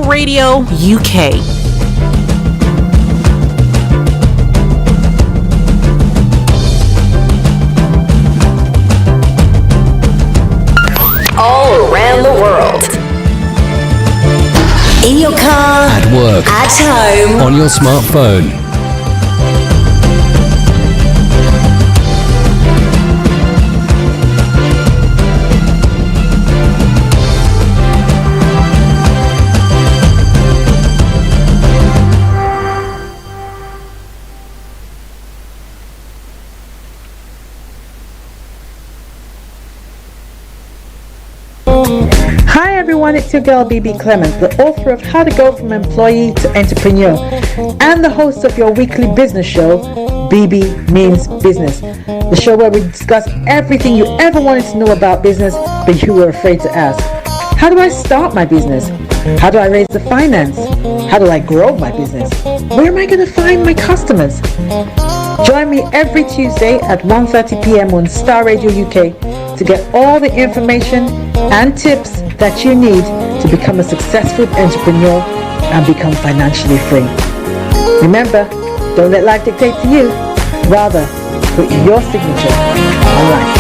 Radio UK. All around the world. In your car, at work, at home, on your smartphone. Hi everyone, it's your girl Bebe Clement, the author of How to Go From Employee to Entrepreneur and the host of your weekly business show, Bebe Means Business, the show where we discuss everything you ever wanted to know about business but you were afraid to ask. How do I start my business? How do I raise the finance? How do I grow my business? Where am I going to find my customers? Join me every Tuesday at 1:30 p.m. on Star Radio UK to get all the information and tips that you need to become a successful entrepreneur and become financially free. Remember, don't let life dictate to you. Rather, put your signature on life.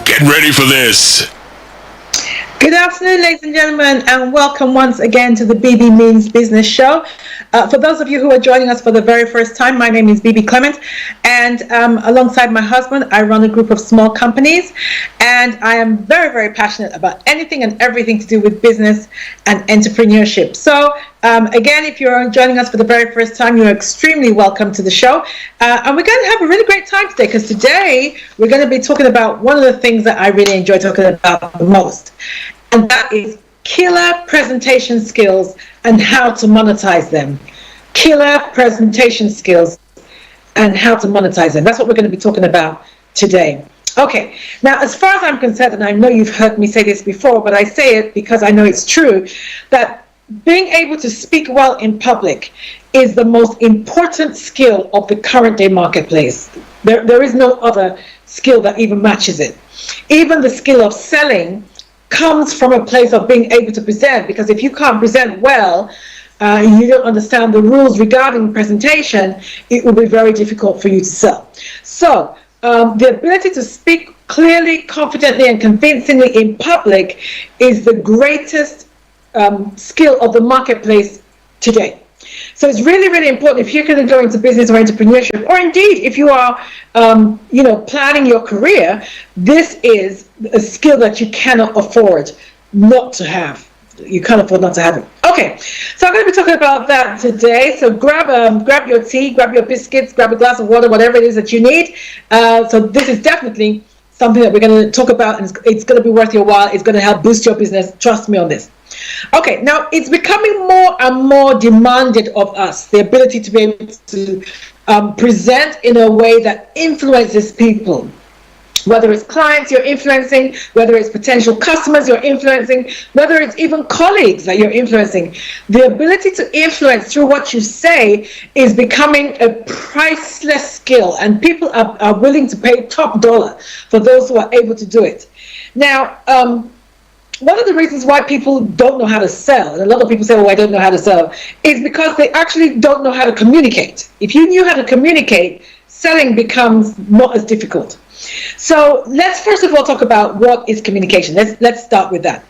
Get ready for this. Good afternoon, ladies and gentlemen, and welcome once again to the Bebe Means Business Show. For those of you who are joining us for the very first time, my name is Bebe Clement, and alongside my husband, I run a group of small companies, and I am very, very passionate about anything and everything to do with business and entrepreneurship. So, again, if you're joining us for the very first time, you're extremely welcome to the show, and we're going to have a really great time today, because today we're going to be talking about one of the things that I really enjoy talking about the most, and that is killer presentation skills and how to monetize them. Killer presentation skills and how to monetize them. That's what we're going to be talking about today. Okay, now as far as I'm concerned, and I know you've heard me say this before, but I say it because I know it's true, that being able to speak well in public is the most important skill of the current day marketplace. There is no other skill that even matches it. Even the skill of selling comes from a place of being able to present, because if you can't present well, you don't understand the rules regarding presentation, it will be very difficult for you to sell. So the ability to speak clearly, confidently, and convincingly in public is the greatest skill of the marketplace today. So it's really, really important if you're going to go into business or entrepreneurship, or indeed if you are, planning your career. This is a skill that you cannot afford not to have. You can't afford not to have it. Okay, so I'm going to be talking about that today. So grab your tea, grab your biscuits, grab a glass of water, whatever it is that you need. So this is definitely something that we're going to talk about, and it's going to be worth your while. It's going to help boost your business. Trust me on this. Okay, now it's becoming more and more demanded of us, the ability to be able to present in a way that influences people. Whether it's clients you're influencing, whether it's potential customers you're influencing, whether it's even colleagues that you're influencing, the ability to influence through what you say is becoming a priceless skill, and people are willing to pay top dollar for those who are able to do it. Now, one of the reasons why people don't know how to sell, and a lot of people say, oh, I don't know how to sell, is because they actually don't know how to communicate. If you knew how to communicate, selling becomes not as difficult. So let's first of all talk about what is communication. Let's start with that.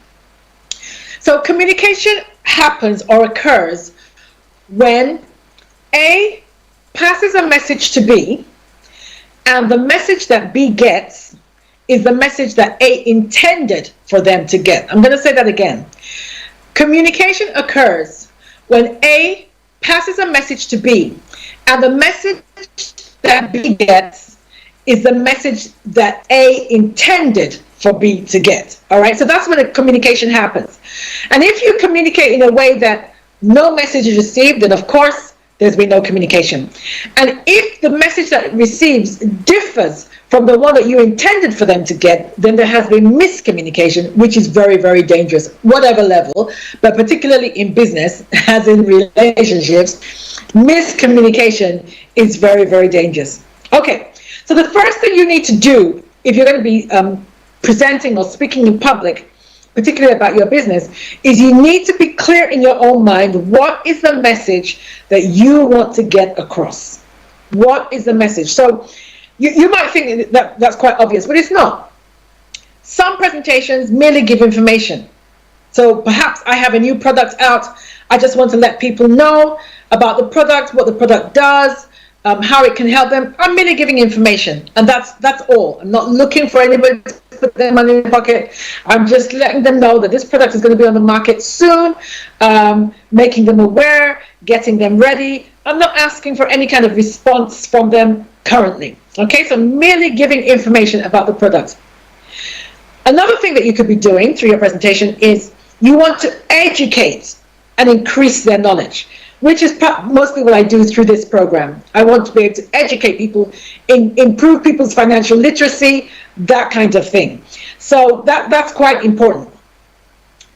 So communication happens or occurs when A passes a message to B, and the message that B gets is the message that A intended for them to get. I'm going to say that again. Communication occurs when A passes a message to B, and the message that B gets is the message that A intended for B to get. All right, so that's when the communication happens. And if you communicate in a way that no message is received, then of course there's been no communication. And if the message that it receives differs from the one that you intended for them to get, then there has been miscommunication, which is very, very dangerous, whatever level, but particularly in business, as in relationships, miscommunication is very, very dangerous. Okay, so the first thing you need to do if you're going to be presenting or speaking in public, particularly about your business, is you need to be clear in your own mind, what is the message that you want to get across? What is the message? So you might think that that's quite obvious, but it's not. Some presentations merely give information. So perhaps I have a new product out. I just want to let people know about the product, what the product does, how it can help them. I'm merely giving information, and that's all. I'm not looking for anybody to put their money in their pocket. I'm just letting them know that this product is going to be on the market soon, making them aware, getting them ready. I'm not asking for any kind of response from them currently. Okay, so merely giving information about the product. Another thing that you could be doing through your presentation is you want to educate and increase their knowledge, which is mostly what I do through this program. I want to be able to educate people, improve people's financial literacy, that kind of thing. So that's quite important.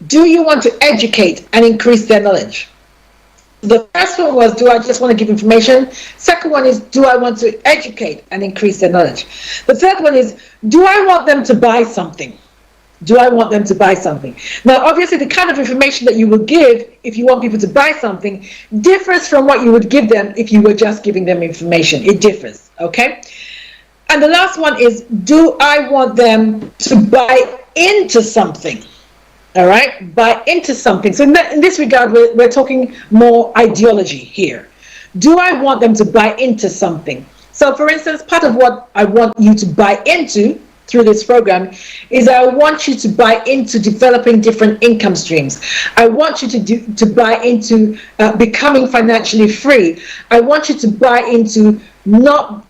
Do you want to educate and increase their knowledge? The first one was, do I just want to give information? Second one is, do I want to educate and increase their knowledge? The third one is, do I want them to buy something? Do I want them to buy something? Now, obviously, the kind of information that you will give if you want people to buy something differs from what you would give them if you were just giving them information. It differs, okay? And the last one is, do I want them to buy into something? All right, buy into something. So in this regard, we're talking more ideology here. Do I want them to buy into something? So for instance, part of what I want you to buy into through this program is I want you to buy into developing different income streams. I want you to buy into becoming financially free. I want you to buy into not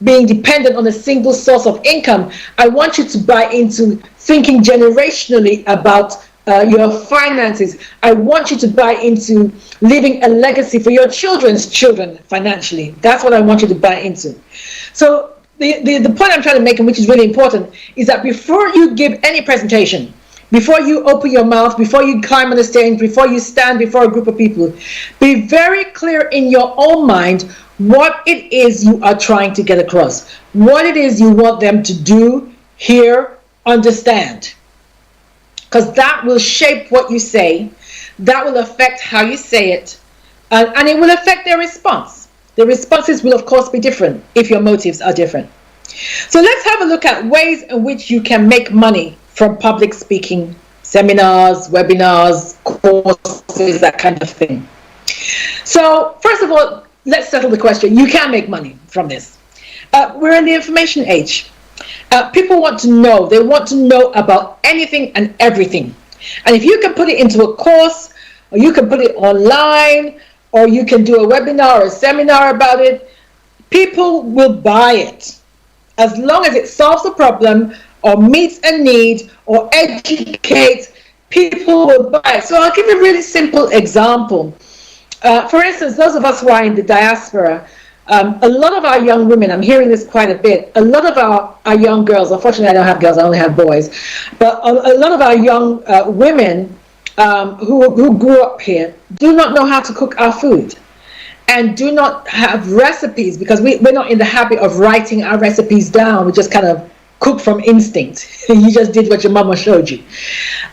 being dependent on a single source of income. I want you to buy into thinking generationally about your finances. I want you to buy into leaving a legacy for your children's children financially. That's what I want you to buy into. So the point I'm trying to make, and which is really important, is that before you give any presentation, before you open your mouth, before you climb on the stage, before you stand before a group of people, be very clear in your own mind what it is you are trying to get across, what it is you want them to do, hear, understand. Because that will shape what you say, that will affect how you say it, and it will affect their response. The responses will, of course, be different if your motives are different. So let's have a look at ways in which you can make money from public speaking, seminars, webinars, courses, that kind of thing. So first of all, let's settle the question. You can make money from this. We're in the information age. People want to know. They want to know about anything and everything. And if you can put it into a course, or you can put it online, or you can do a webinar or a seminar about it, people will buy it. As long as it solves a problem or meets a need or educates, people will buy it. So I'll give you a really simple example. For instance, those of us who are in the diaspora, a lot of our young women, I'm hearing this quite a bit, a lot of our young girls, unfortunately I don't have girls, I only have boys, but a lot of our young women who grew up here do not know how to cook our food and do not have recipes, because we're not in the habit of writing our recipes down. We just kind of cook from instinct. You just did what your mama showed you.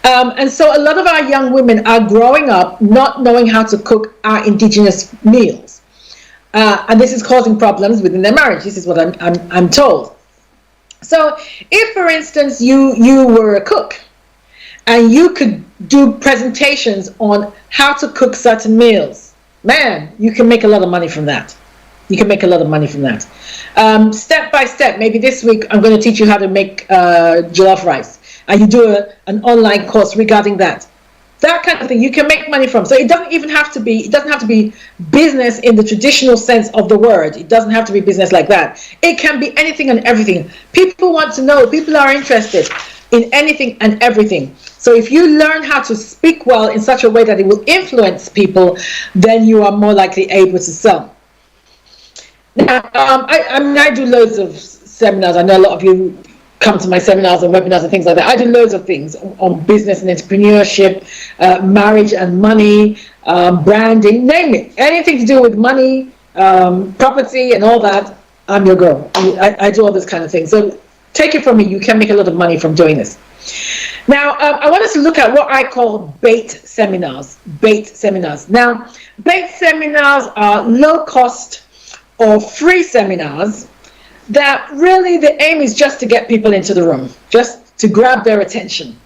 And so a lot of our young women are growing up not knowing how to cook our indigenous meals. And this is causing problems within their marriage. This is what I'm told. So if, for instance, you were a cook and you could do presentations on how to cook certain meals, man, you can make a lot of money from that. You can make a lot of money from that. Step by step, maybe this week I'm going to teach you how to make jollof rice, and you do an online course regarding that. That kind of thing you can make money from. So it doesn't have to be business in the traditional sense of the word. It doesn't have to be business like that. It can be anything and everything. People want to know. People are interested in anything and everything. So if you learn how to speak well in such a way that it will influence people, then you are more likely able to sell. Now, I do loads of seminars. I know a lot of you come to my seminars and webinars and things like that. I do loads of things on business and entrepreneurship, marriage and money, branding, name it. Anything to do with money, property and all that, I'm your girl. I do all this kind of thing. So take it from me, you can make a lot of money from doing this. Now, I want us to look at what I call bait seminars. Bait seminars. Now, bait seminars are low cost or free seminars that really the aim is just to get people into the room, just to grab their attention.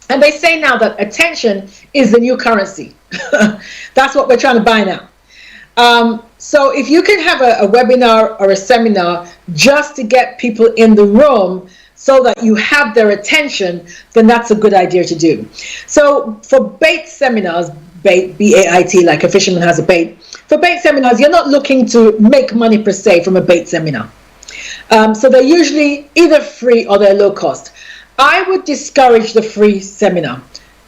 And they say now that attention is the new currency. That's what we're trying to buy now. So if you can have a webinar or a seminar just to get people in the room so that you have their attention, then that's a good idea to do. So for bait seminars, bait, B-A-I-T, like a fisherman has a bait. For bait seminars, you're not looking to make money per se from a bait seminar. So they're usually either free or they're low cost. I would discourage the free seminar.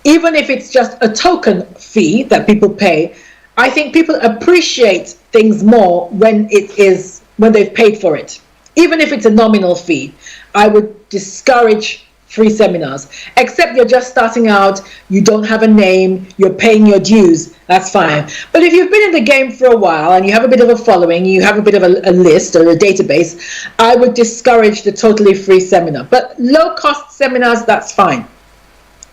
Even if it's just a token fee that people pay, I think people appreciate things more when they've paid for it. Even if it's a nominal fee, I would discourage free seminars, except you're just starting out, you don't have a name, you're paying your dues, that's fine. But if you've been in the game for a while and you have a bit of a following, you have a bit of a list or a database, I would discourage the totally free seminar. But low cost seminars, that's fine.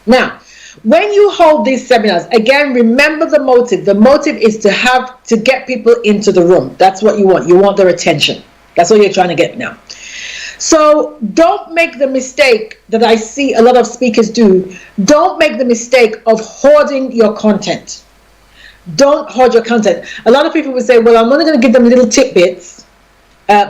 Now, when you hold these seminars, again, remember the motive. The motive is to get people into the room. That's what you want. You want their attention. That's what you're trying to get now. So don't make the mistake that I see a lot of speakers do. Don't make the mistake of hoarding your content. Don't hoard your content. A lot of people will say, well, I'm only going to give them little tidbits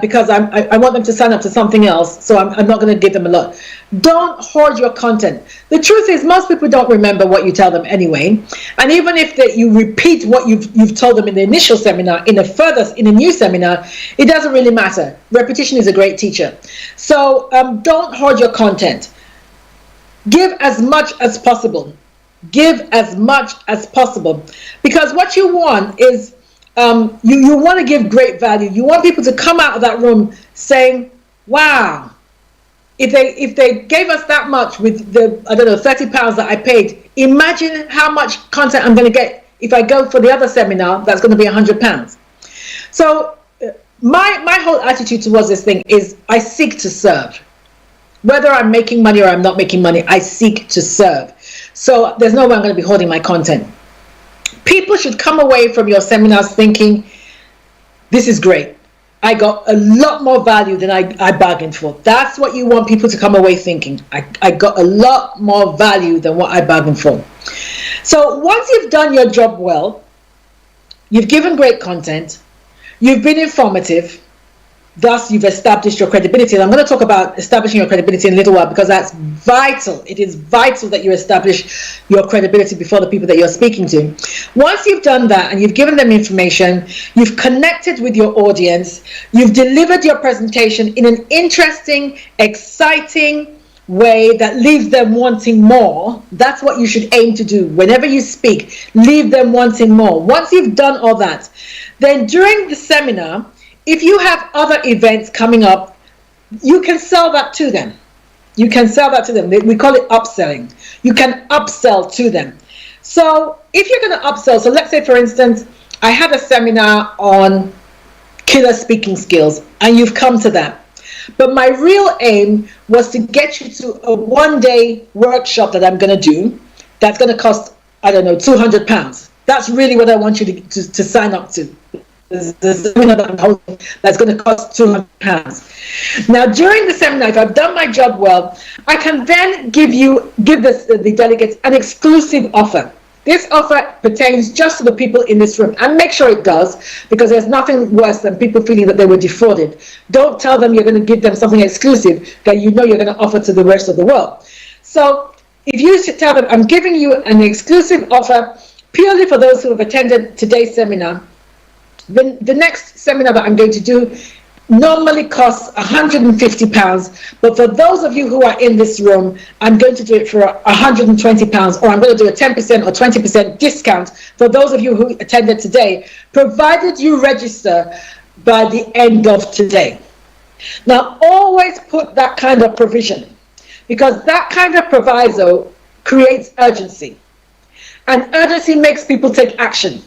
because I want them to sign up to something else, so I'm not going to give them a lot. Don't hoard your content. The truth is, most people don't remember what you tell them anyway. And even if you repeat what you've told them in the initial seminar, in a new seminar, it doesn't really matter. Repetition is a great teacher. So don't hoard your content. Give as much as possible. Give as much as possible. Because what you want is, you want to give great value. You want people to come out of that room saying, wow, if they gave us that much with the, I don't know, £30 that I paid, imagine how much content I'm going to get if I go for the other seminar that's going to be £100. So my whole attitude towards this thing is I seek to serve. Whether I'm making money or I'm not making money, I seek to serve. So there's no way I'm going to be holding my content. People should come away from your seminars thinking, this is great. I got a lot more value than I bargained for. That's what you want people to come away thinking. I got a lot more value than what I bargained for. So once you've done your job well, you've given great content, you've been informative, thus you've established your credibility. And I'm going to talk about establishing your credibility in a little while because that's vital. It is vital that you establish your credibility before the people that you're speaking to. Once you've done that and you've given them information, you've connected with your audience, you've delivered your presentation in an interesting, exciting way that leaves them wanting more. That's what you should aim to do. Whenever you speak, leave them wanting more. Once you've done all that, then during the seminar, if you have other events coming up, you can sell that to them. You can sell that to them. We call it upselling. You can upsell to them. So if you're going to upsell, so let's say, for instance, I had a seminar on killer speaking skills, and you've come to that. But my real aim was to get you to a one-day workshop that I'm going to do that's going to cost, I don't know, £200. That's really what I want you to sign up to. The seminar that I'm holding that's going to cost £200. Now, during the seminar, if I've done my job well, I can then give the delegates an exclusive offer. This offer pertains just to the people in this room, and make sure it does, because there's nothing worse than people feeling that they were defrauded. Don't tell them you're going to give them something exclusive that you know you're going to offer to the rest of the world. So if you should tell them, I'm giving you an exclusive offer purely for those who have attended today's seminar. The next seminar that I'm going to do normally costs £150, but for those of you who are in this room, I'm going to do it for £120, or I'm going to do a 10% or 20% discount for those of you who attended today, provided you register by the end of today. Now, always put that kind of provision, because that kind of proviso creates urgency, and urgency makes people take action.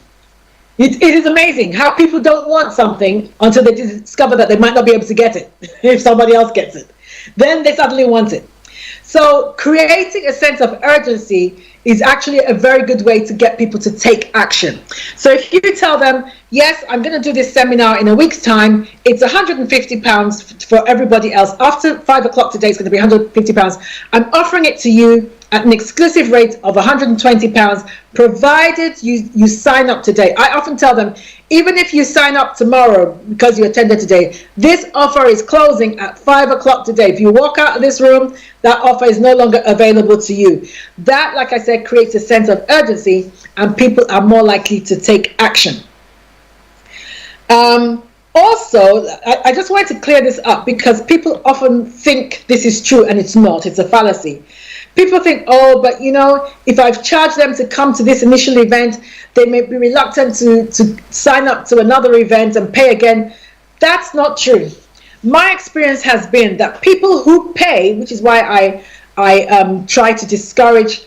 It is amazing how people don't want something until they discover that they might not be able to get it if somebody else gets it. Then they suddenly want it. So creating a sense of urgency is actually a very good way to get people to take action. So if you tell them, yes, I'm going to do this seminar in a week's time, it's £150 for everybody else. After 5 o'clock today, it's going to be £150. I'm offering it to you at an exclusive rate of £120, provided you sign up today. I often tell them, even if you sign up tomorrow because you attended today, this offer is closing at 5 o'clock today. If you walk out of this room, that offer is no longer available to you. That, like I said, creates a sense of urgency, and people are more likely to take action. Also, I just wanted to clear this up, because people often think this is true and it's not. It's a fallacy. People think, oh, but you know, if I've charged them to come to this initial event, they may be reluctant to sign up to another event and pay again. That's not true. My experience has been that people who pay, which is why I try to discourage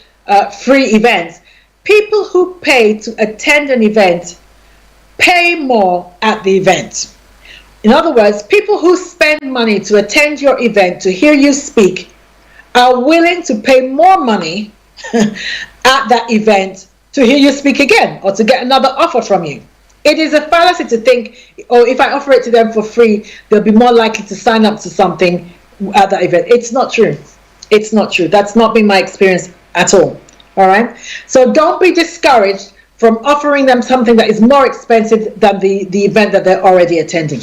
free events. People who pay to attend an event pay more at the event. In other words, people who spend money to attend your event, to hear you speak, are willing to pay more money at that event to hear you speak again or to get another offer from you. It is a fallacy to think, oh, if I offer it to them for free, they'll be more likely to sign up to something at that event. It's not true. It's not true. That's not been my experience at all. All right. So don't be discouraged from offering them something that is more expensive than the event that they're already attending.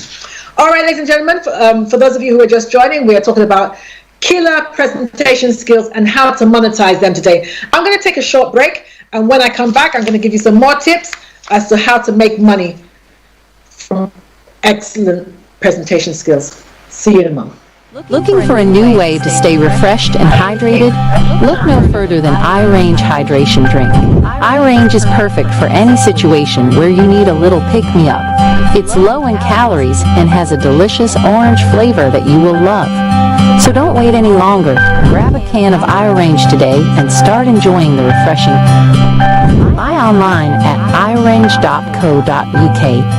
All right, ladies and gentlemen, for those of you who are just joining, we are talking about killer presentation skills and how to monetize them today. I'm going to take a short break, and when I come back, I'm going to give you some more tips as to how to make money from excellent presentation skills. See you in a moment. Looking for a new way to stay refreshed and hydrated? Look no further than iRange Hydration Drink. iRange is perfect for any situation where you need a little pick-me-up. It's low in calories and has a delicious orange flavor that you will love. So don't wait any longer. Grab a can of iRange today and start enjoying the refreshing. Buy online at irange.co.uk.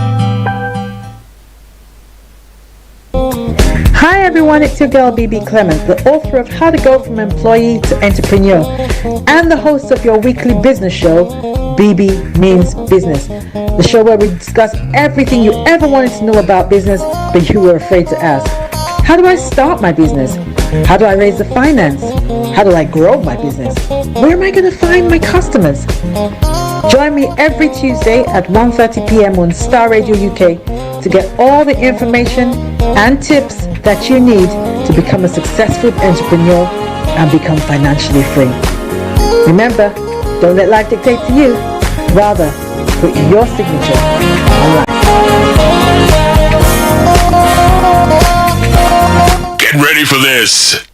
Hi everyone, it's your girl Bebe Clement, the author of How to Go From Employee to Entrepreneur and the host of your weekly business show, Bebe Means Business, the show where we discuss everything you ever wanted to know about business but you were afraid to ask. How do I start my business? How do I raise the finance? How do I grow my business? Where am I going to find my customers? Join me every Tuesday at 1:30 p.m. on Star Radio UK to get all the information and tips that you need to become a successful entrepreneur and become financially free. Remember, don't let life dictate to you. Rather, put your signature on life. Get ready for this.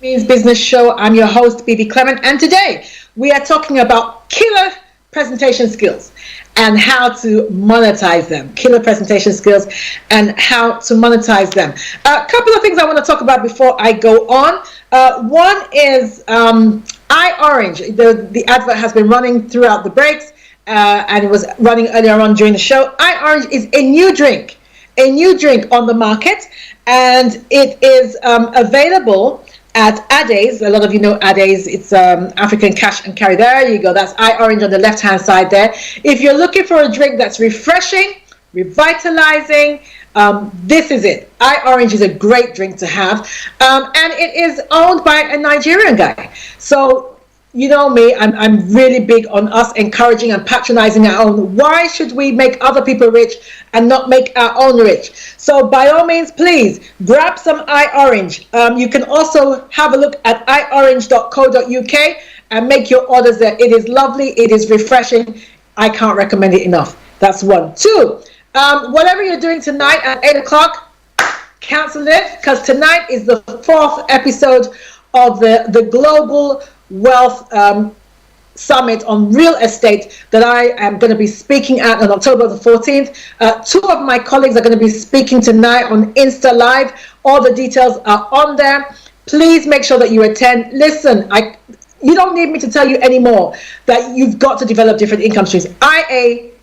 Means Business Show. I'm your host, Bebe Clement, and today we are talking about killer presentation skills and how to monetize them. Killer presentation skills and how to monetize them. A couple of things I want to talk about before I go on. One is iOrange. The advert has been running throughout the breaks, and it was running earlier on during the show. iOrange is a new drink on the market, and it is available at Adaze. A lot of you know Adaze. It's African Cash and Carry. There you go. That's iOrange on the left-hand side there. If you're looking for a drink that's refreshing, revitalizing, this is it. iOrange is a great drink to have. And it is owned by a Nigerian guy. So, you know me, I'm really big on us encouraging and patronizing our own. Why should we make other people rich and not make our own rich? So by all means, please grab some iOrange. You can also have a look at iorange.co.uk and make your orders there. It is lovely. It is refreshing. I can't recommend it enough. That's one. Two, whatever you're doing tonight at 8 o'clock, cancel it, because tonight is the 4th episode of the Global Wealth Summit on real estate that I am going to be speaking at on October the 14th. Two of my colleagues are going to be speaking tonight on Insta Live. All the details are on there. Please make sure that you attend. Listen, you don't need me to tell you anymore that you've got to develop different income streams. AI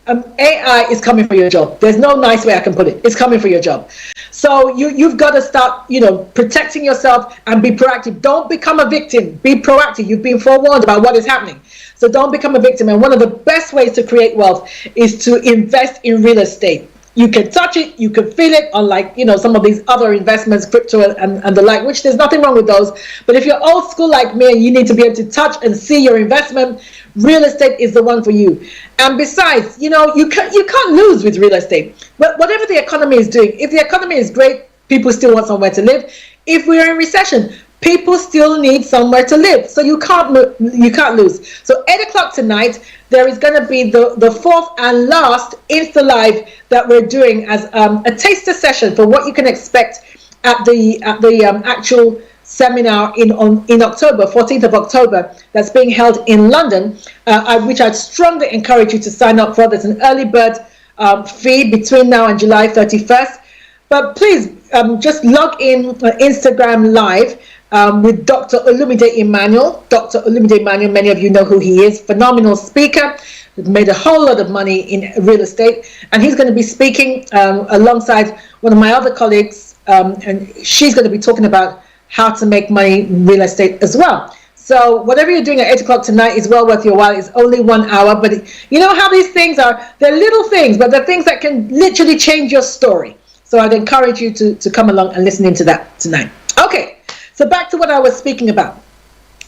is coming for your job. There's no nice way I can put it. It's coming for your job. So you've got to start, protecting yourself and be proactive. Don't become a victim. Be proactive. You've been forewarned about what is happening. So don't become a victim. And one of the best ways to create wealth is to invest in real estate. You can touch it, you can feel it, unlike some of these other investments, crypto and the like, which there's nothing wrong with those. But if you're old school like me and you need to be able to touch and see your investment, real estate is the one for you. And besides, you can't lose with real estate. But whatever the economy is doing, if the economy is great, people still want somewhere to live. If we're in recession, people still need somewhere to live. So you can't lose. So 8 o'clock tonight, there is going to be the 4th and last Insta Live that we're doing as a taster session for what you can expect at the actual seminar in October, 14th of October, that's being held in London, which I'd strongly encourage you to sign up for. There's an early bird fee between now and July 31st. But please just log in on Instagram Live with Dr. Olumide Emmanuel. Dr. Olumide Emmanuel, many of you know who he is. Phenomenal speaker. Made a whole lot of money in real estate. And he's going to be speaking alongside one of my other colleagues. And she's going to be talking about how to make money in real estate as well. So whatever you're doing at 8 o'clock tonight is well worth your while. It's only 1 hour, but you know how these things are. They're little things, but they're things that can literally change your story. So I'd encourage you to come along and listen into that tonight. Okay, so back to what I was speaking about.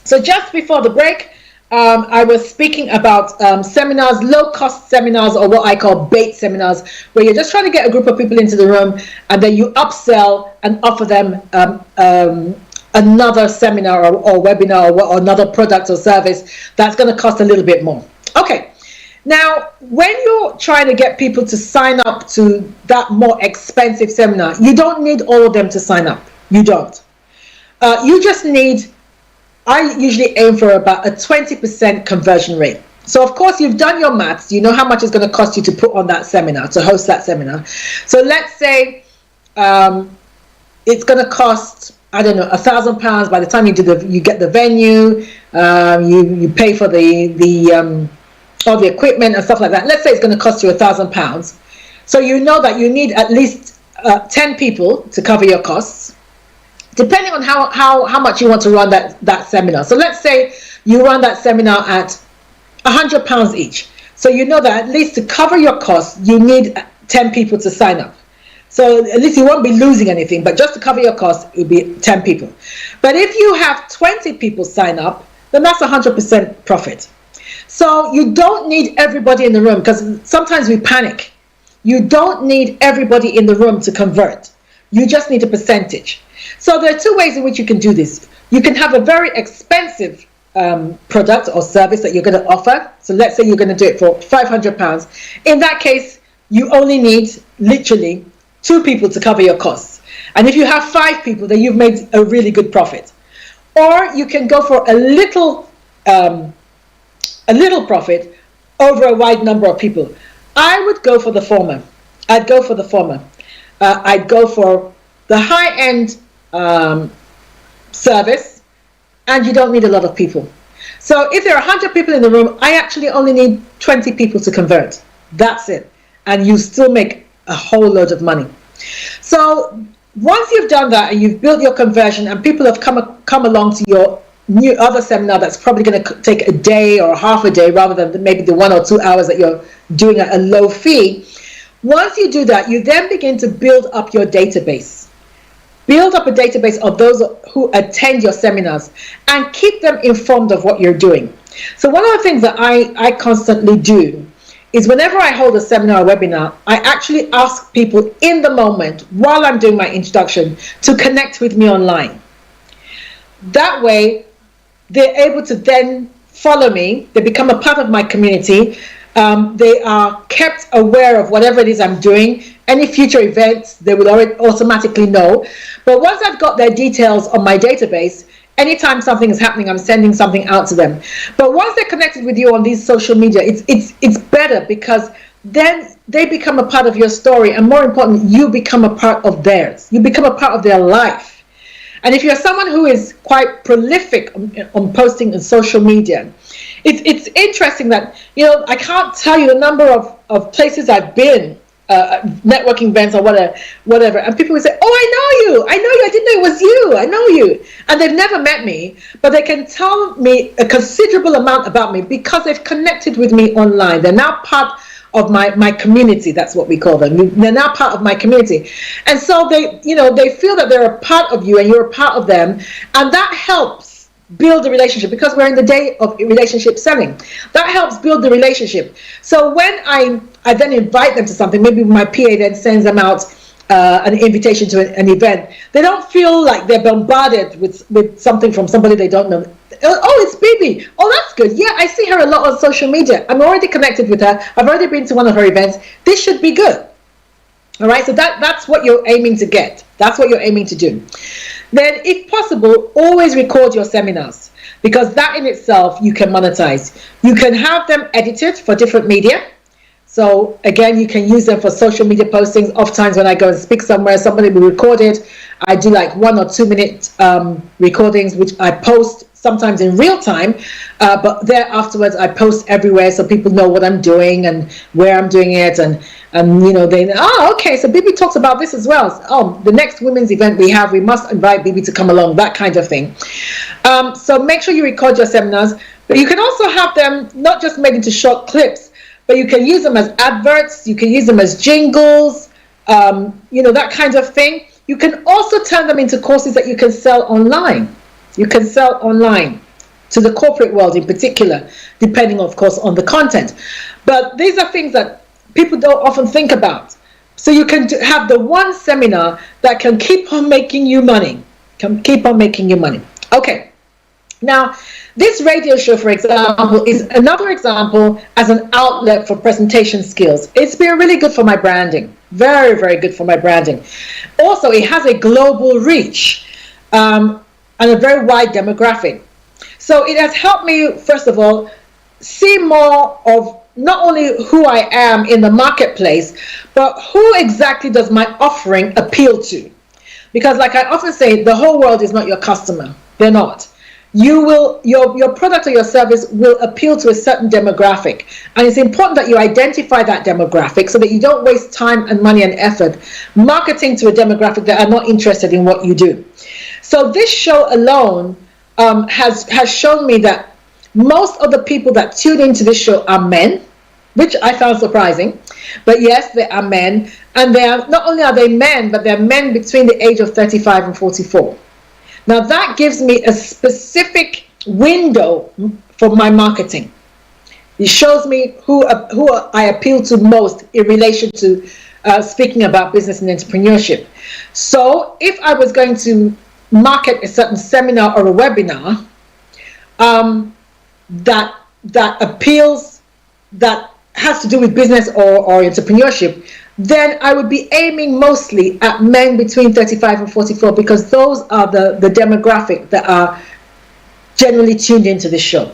So just before the break, I was speaking about seminars, low-cost seminars, or what I call bait seminars, where you're just trying to get a group of people into the room, and then you upsell and offer them another seminar or webinar or another product or service that's going to cost a little bit more. Okay, now when you're trying to get people to sign up to that more expensive seminar, you don't need all of them to sign up. You don't. You just need, I usually aim for about a 20% conversion rate. So of course you've done your maths, you know how much it's going to cost you to put on that seminar, to host that seminar. So let's say it's going to cost, I don't know, £1,000 by the time you get the venue, you pay for all the equipment and stuff like that. Let's say it's going to cost you £1,000. So you know that you need at least 10 people to cover your costs, depending on how much you want to run that seminar. So let's say you run that seminar at £100 each. So you know that at least to cover your costs, you need 10 people to sign up. So at least you won't be losing anything, but just to cover your costs, it will be 10 people. But if you have 20 people sign up, then that's 100% profit. So you don't need everybody in the room, because sometimes we panic. You don't need everybody in the room to convert. You just need a percentage. So there are two ways in which you can do this. You can have a very expensive product or service that you're going to offer. So let's say you're going to do it for £500. In that case, you only need literally 2 people to cover your costs. And if you have 5 people, then you've made a really good profit. Or you can go for a little profit over a wide number of people. I would go for the former. I'd go for the former. I'd go for the high-end service, and you don't need a lot of people. So if there are 100 people in the room, I actually only need 20 people to convert. That's it. And you still make a whole load of money. So once you've done that and you've built your conversion and people have come along to your new other seminar that's probably going to take a day or half a day rather than maybe the 1 or 2 hours that you're doing at a low fee, once you do that, you then begin to build up your database. Build up a database of those who attend your seminars and keep them informed of what you're doing. So one of the things that I constantly do is whenever I hold a seminar or webinar, I actually ask people in the moment while I'm doing my introduction to connect with me online. That way, they're able to then follow me. They become a part of my community. They are kept aware of whatever it is I'm doing. Any future events, they will already automatically know. But once I've got their details on my database, anytime something is happening, I'm sending something out to them. But once they're connected with you on these social media, it's better, because then they become a part of your story, and more important, you become a part of theirs. You become a part of their life. And if you're someone who is quite prolific on posting on social media, it's interesting that, I can't tell you the number of places I've been, networking events or whatever, and people will say, "Oh, I know you, I didn't know it was you, I know you," and they've never met me, but they can tell me a considerable amount about me because they've connected with me online. They're now part of my community. That's what we call them. They're now part of my community, and so they feel that they're a part of you and you're a part of them, and that helps build a relationship, because we're in the day of relationship selling. That helps build the relationship. So when I then invite them to something, maybe my PA then sends them out an invitation to an event, they don't feel like they're bombarded with something from somebody they don't know. Oh, it's Bebe. Oh, that's good. Yeah, I see her a lot on social media. I'm already connected with her. I've already been to one of her events. This should be good. All right, so that's what you're aiming to get. That's what you're aiming to do. Then, if possible, always record your seminars, because that in itself you can monetize. You can have them edited for different media. So again, you can use them for social media postings. Oftentimes when I go and speak somewhere, somebody will record it. I do like 1 or 2 minute recordings, which I post sometimes in real time, but there afterwards I post everywhere so people know what I'm doing and where I'm doing it, and you know, they, oh, okay, so Bebe talks about this as well. Oh, the next women's event we have, we must invite Bebe to come along, that kind of thing. So make sure you record your seminars, but you can also have them not just made into short clips, but you can use them as adverts, you can use them as jingles, you know, that kind of thing. You can also turn them into courses that you can sell online. You can sell online to the corporate world in particular, depending, of course, on the content. But these are things that people don't often think about. So you can have the one seminar that can keep on making you money. Can keep on making you money. Okay. Now, this radio show, for example, is another example as an outlet for presentation skills. It's been really good for my branding. Very, very good for my branding. Also, it has a global reach and a very wide demographic. So it has helped me, first of all, see more of not only who I am in the marketplace, but who exactly does my offering appeal to. Because like I often say, the whole world is not your customer. They're not. You will, your product or your service will appeal to a certain demographic, and it's important that you identify that demographic so that you don't waste time and money and effort marketing to a demographic that are not interested in what you do. So this show alone has shown me that most of the people that tune into this show are men, which I found surprising. But yes, they are men, and they are, not only are they men, but they're men between the age of 35 and 44. Now that gives me a specific window for my marketing. It shows me who I appeal to most in relation to speaking about business and entrepreneurship. So if I was going to market a certain seminar or a webinar that appeals, that has to do with business or entrepreneurship, then I would be aiming mostly at men between 35 and 44, because those are the demographic that are generally tuned into this show.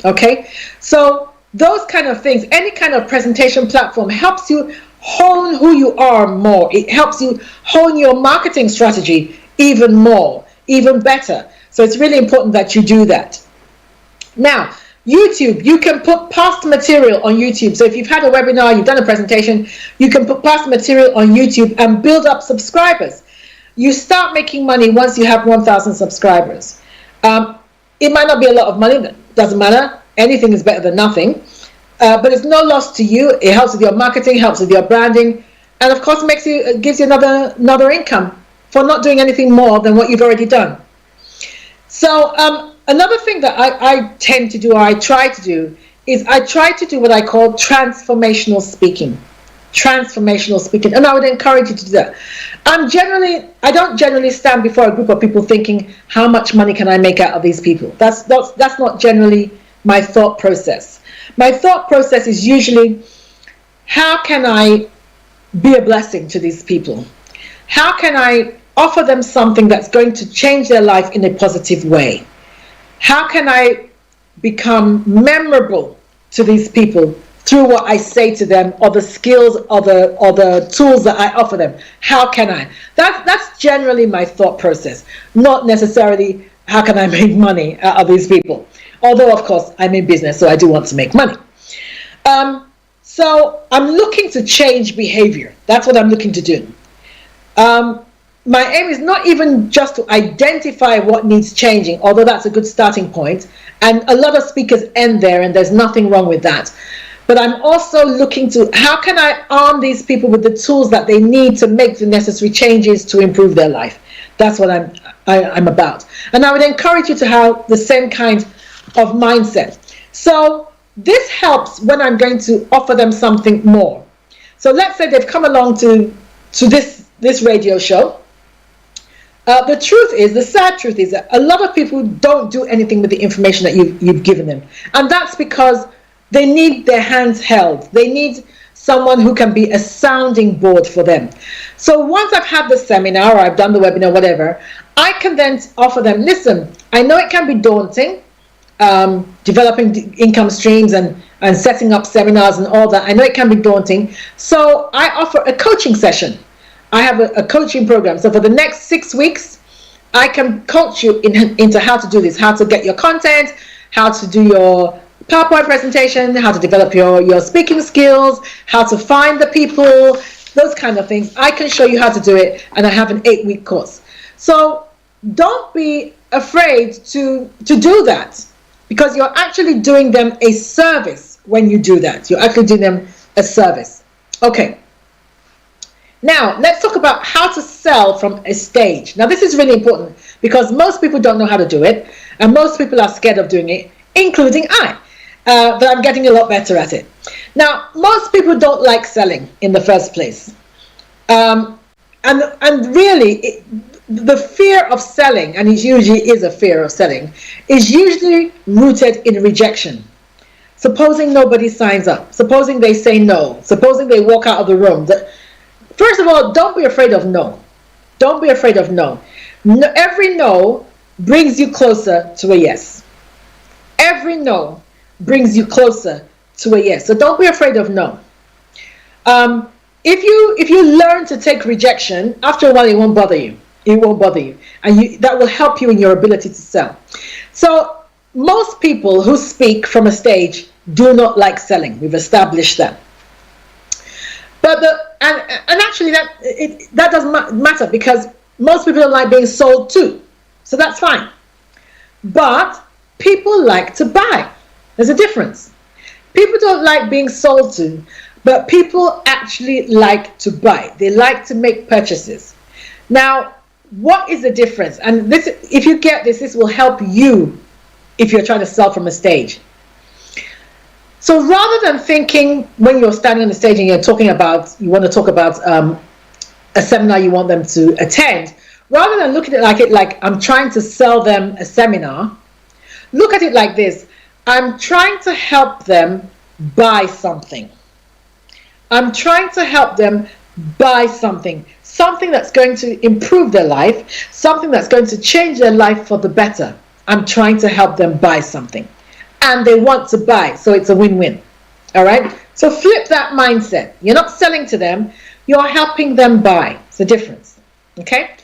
Okay, so those kind of things, any kind of presentation platform helps you hone who you are more. It helps you hone your marketing strategy even more, even better. So it's really important that you do that. Now, YouTube, you can put past material on YouTube. So if you've had a webinar, you've done a presentation, you can put past material on YouTube and build up subscribers. You start making money once you have 1,000 subscribers. It might not be a lot of money, but doesn't matter. Anything is better than nothing. But it's no loss to you. It helps with your marketing, helps with your branding, and of course gives you another income for not doing anything more than what you've already done. So another thing that I tend to do, or I try to do, is I try to do what I call transformational speaking. Transformational speaking, and I would encourage you to do that. I don't generally stand before a group of people thinking, how much money can I make out of these people? That's not generally my thought process. My thought process is usually, how can I be a blessing to these people? How can I offer them something that's going to change their life in a positive way? How can I become memorable to these people through what I say to them, or the skills or the tools that I offer them? How can I? That's generally my thought process, not necessarily how can I make money out of these people. Although, of course, I'm in business, so I do want to make money. So I'm looking to change behavior. That's what I'm looking to do. My aim is not even just to identify what needs changing, although that's a good starting point. And a lot of speakers end there, and there's nothing wrong with that. But I'm also looking to, how can I arm these people with the tools that they need to make the necessary changes to improve their life? That's what I'm about. And I would encourage you to have the same kind of mindset. So this helps when I'm going to offer them something more. So let's say they've come along to this radio show. The sad truth is that a lot of people don't do anything with the information that you've given them. And that's because they need their hands held. They need someone who can be a sounding board for them. So once I've had the seminar, or I've done the webinar, whatever, I can then offer them, listen, I know it can be daunting. developing income streams and setting up seminars and all that. I know it can be daunting. So I offer a coaching session. I have a coaching program. So for the next 6 weeks, I can coach you into how to do this, how to get your content, how to do your PowerPoint presentation, how to develop your speaking skills, how to find the people, those kind of things. I can show you how to do it, and I have an 8-week course. So don't be afraid to do that, because you're actually doing them a service when you do that. You're actually doing them a service. Okay. Now, let's talk about how to sell from a stage. Now, this is really important because most people don't know how to do it, and most people are scared of doing it, including I. But I'm getting a lot better at it. Now, most people don't like selling in the first place. And really, the fear of selling, and it usually is a fear of selling, is usually rooted in rejection. Supposing nobody signs up, supposing they say no, supposing they walk out of the room. First of all, don't be afraid of no. Don't be afraid of no. Every no brings you closer to a yes. Every no brings you closer to a yes. So don't be afraid of no. If you learn to take rejection, after a while it won't bother you. It won't bother you. And that will help you in your ability to sell. So most people who speak from a stage do not like selling. We've established that. But actually that doesn't matter, because most people don't like being sold to. So that's fine. But people like to buy. There's a difference. People don't like being sold to, but people actually like to buy. They like to make purchases. Now, what is the difference? And this, if you get this, this will help you if you're trying to sell from a stage. So rather than thinking when you're standing on the stage and you want to talk about a seminar you want them to attend, rather than looking at it like I'm trying to sell them a seminar, look at it like this. I'm trying to help them buy something. I'm trying to help them buy something that's going to improve their life, something that's going to change their life for the better. I'm trying to help them buy something. And they want to buy, so it's a win-win. All right? So flip that mindset. You're not selling to them, you're helping them buy. It's a difference. Okay?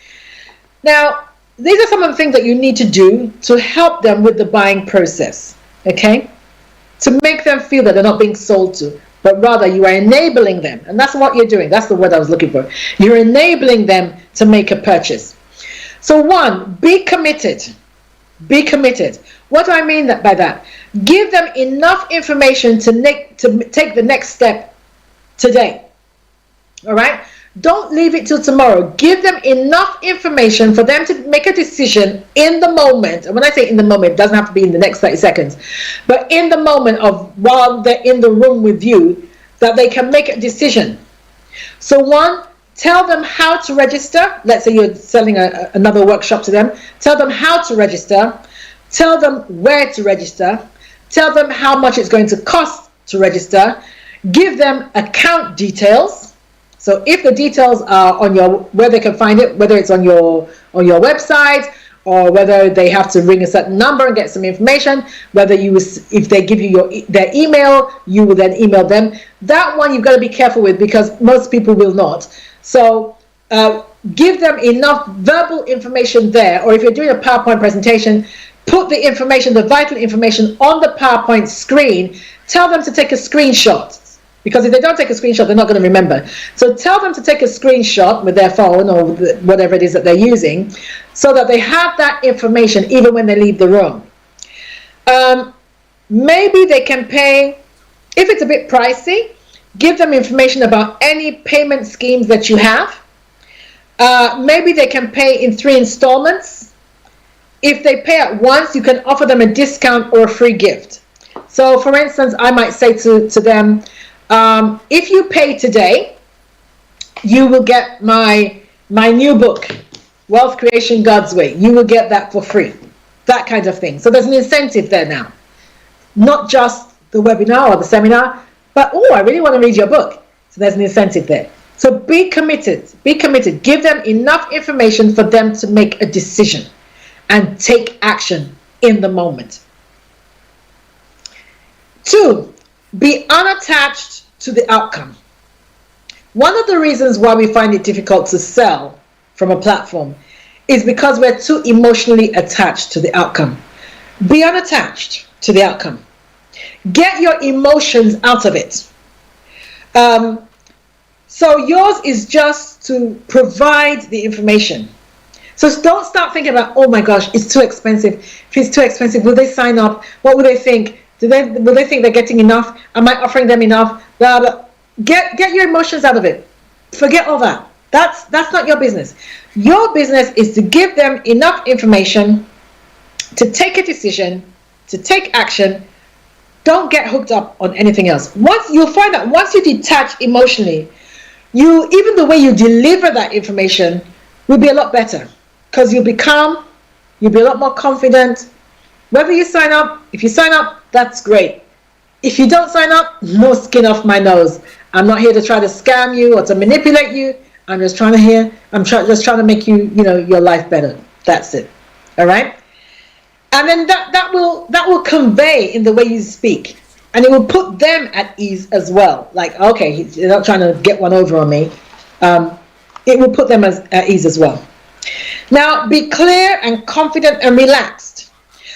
Now, these are some of the things that you need to do to help them with the buying process. Okay? To make them feel that they're not being sold to, but rather you are enabling them. And that's what you're doing. That's the word I was looking for. You're enabling them to make a purchase. So 1, be committed. Be committed. What do I mean by that? Give them enough information to take the next step today. All right? Don't leave it till tomorrow. Give them enough information for them to make a decision in the moment. And when I say in the moment, it doesn't have to be in the next 30 seconds. But in the moment of while they're in the room with you, that they can make a decision. So 1, tell them how to register. Let's say you're selling another workshop to them. Tell them how to register. Tell them where to register. Tell them how much it's going to cost to register. Give them account details. So if the details are on where they can find it, whether it's on your website, or whether they have to ring a certain number and get some information, if they give you their email, you will then email them. That one you've got to be careful with, because most people will not. So give them enough verbal information there, or if you're doing a PowerPoint presentation, put the information, the vital information on the PowerPoint screen. Tell them to take a screenshot, because if they don't take a screenshot, they're not going to remember. So tell them to take a screenshot with their phone or whatever it is that they're using, so that they have that information even when they leave the room. Maybe they can pay, if it's a bit pricey, give them information about any payment schemes that you have. Maybe they can pay in 3 installments. If they pay at once, you can offer them a discount or a free gift. So for instance, I might say to them, if you pay today, you will get my new book, Wealth Creation God's Way. You will get that for free. That kind of thing. So there's an incentive there now. Not just the webinar or the seminar, but, I really want to read your book. So there's an incentive there. So be committed. Be committed. Give them enough information for them to make a decision and take action in the moment. 2, be unattached to the outcome. One of the reasons why we find it difficult to sell from a platform is because we're too emotionally attached to the outcome. Be unattached to the outcome. Get your emotions out of it. So yours is just to provide the information. So don't start thinking about, oh my gosh, it's too expensive. If it's too expensive, will they sign up? What will they think? Will they think they're getting enough? Am I offering them enough? Blah, blah. Get your emotions out of it. Forget all that. That's not your business. Your business is to give them enough information to take a decision, to take action. Don't get hooked up on anything else. You'll find that once you detach emotionally, even the way you deliver that information will be a lot better, because you'll be calm, you'll be a lot more confident. Whether you sign up, if you sign up, that's great. If you don't sign up, no skin off my nose. I'm not here to try to scam you or to manipulate you. I'm just trying to make your life better. That's it. All right. And then that will convey in the way you speak, and it will put them at ease as well. Like, okay, they're not trying to get one over on me. It will put them at ease as well. Now, be clear and confident and relaxed,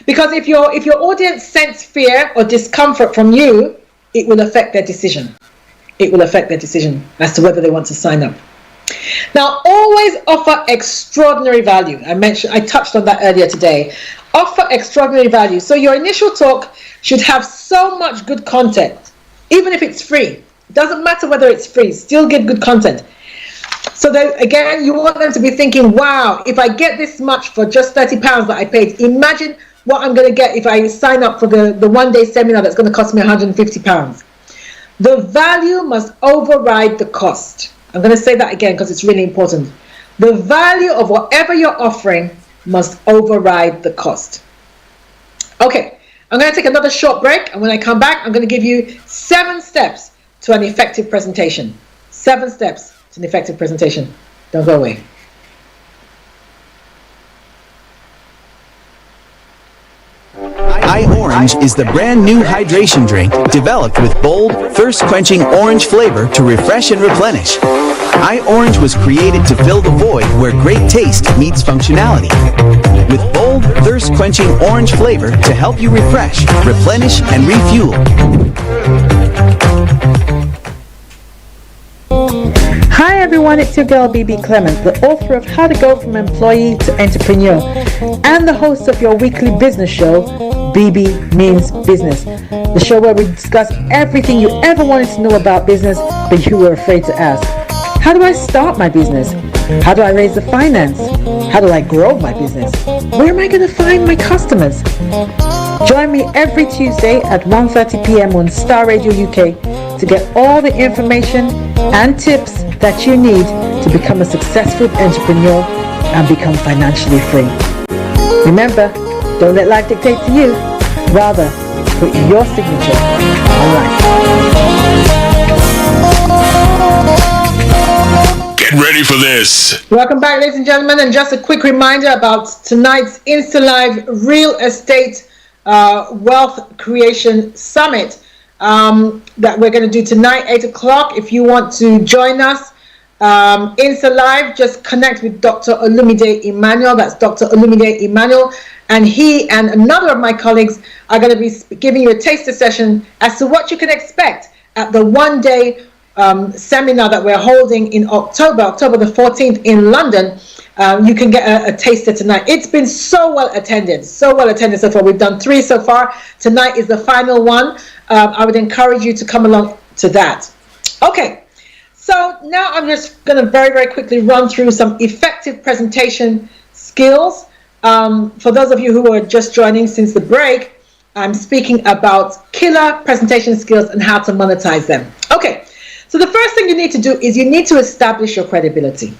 because if your audience sense fear or discomfort from you, it will affect their decision. It will affect their decision as to whether they want to sign up. Now, always offer extraordinary value. I touched on that earlier today. Offer extraordinary value. So your initial talk should have so much good content, even if it's free. It doesn't matter whether it's free, still get good content. So that, again, you want them to be thinking, wow, if I get this much for just £30 that I paid, imagine what I'm going to get if I sign up for the one-day seminar that's going to cost me £150. The value must override the cost. I'm going to say that again because it's really important. The value of whatever you're offering must override the cost. Okay, I'm going to take another short break, and when I come back, I'm going to give you 7 steps to an effective presentation. 7 steps to an effective presentation. Don't go away. iOrange is the brand new hydration drink developed with bold, thirst-quenching orange flavor to refresh and replenish. iOrange was created to fill the void where great taste meets functionality. With bold, thirst-quenching orange flavor to help you refresh, replenish, and refuel. Hi everyone, it's your girl Bebe Clement, the author of How to Go From Employee to Entrepreneur, and the host of your weekly business show, Bebe Means Business, the show where we discuss everything you ever wanted to know about business but you were afraid to ask. How do I start my business? How do I raise the finance? How do I grow my business? Where am I going to find my customers? Join me every Tuesday at 1:30 p.m. on Star Radio UK to get all the information and tips that you need to become a successful entrepreneur and become financially free. Remember, don't let life dictate to you. Rather, put your signature on life. Get ready for this. Welcome back, ladies and gentlemen, and just a quick reminder about tonight's InstaLive Real Estate Wealth Creation Summit that we're going to do tonight, 8 o'clock. If you want to join us, InstaLive, just connect with Dr. Olumide Emmanuel. That's Dr. Olumide Emmanuel. And he and another of my colleagues are going to be giving you a taster session as to what you can expect at the one-day seminar that we're holding in October the 14th in London. You can get a taster tonight. It's been so well attended so far. We've done 3 so far. Tonight is the final one. I would encourage you to come along to that. Okay, so now I'm just going to very, very quickly run through some effective presentation skills. For those of you who are just joining since the break, I'm speaking about killer presentation skills and how to monetize them. Okay, so the first thing you need to do is you need to establish your credibility.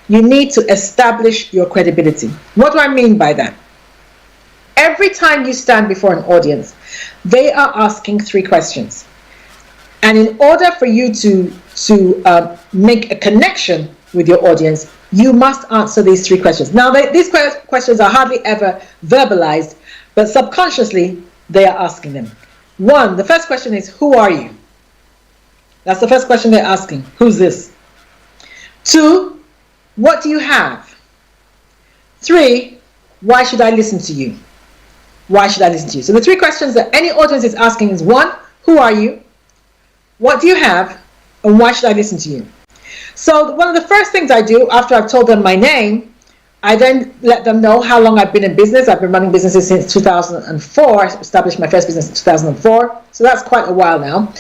You need to establish your credibility. What do I mean by that? Every time you stand before an audience, they are asking 3 questions. And in order for you to make a connection with your audience, you must answer these 3 questions. Now, these questions are hardly ever verbalized, but subconsciously, they are asking them. One, the first question is, who are you? That's the first question they're asking. Who's this? Two, what do you have? Three, why should I listen to you? Why should I listen to you? So the three questions that any audience is asking is, one, who are you? What do you have? And why should I listen to you? So one of the first things I do after I've told them my name, I then let them know how long I've been in business. I've been running businesses since 2004. I established my first business in 2004. So that's quite a while now.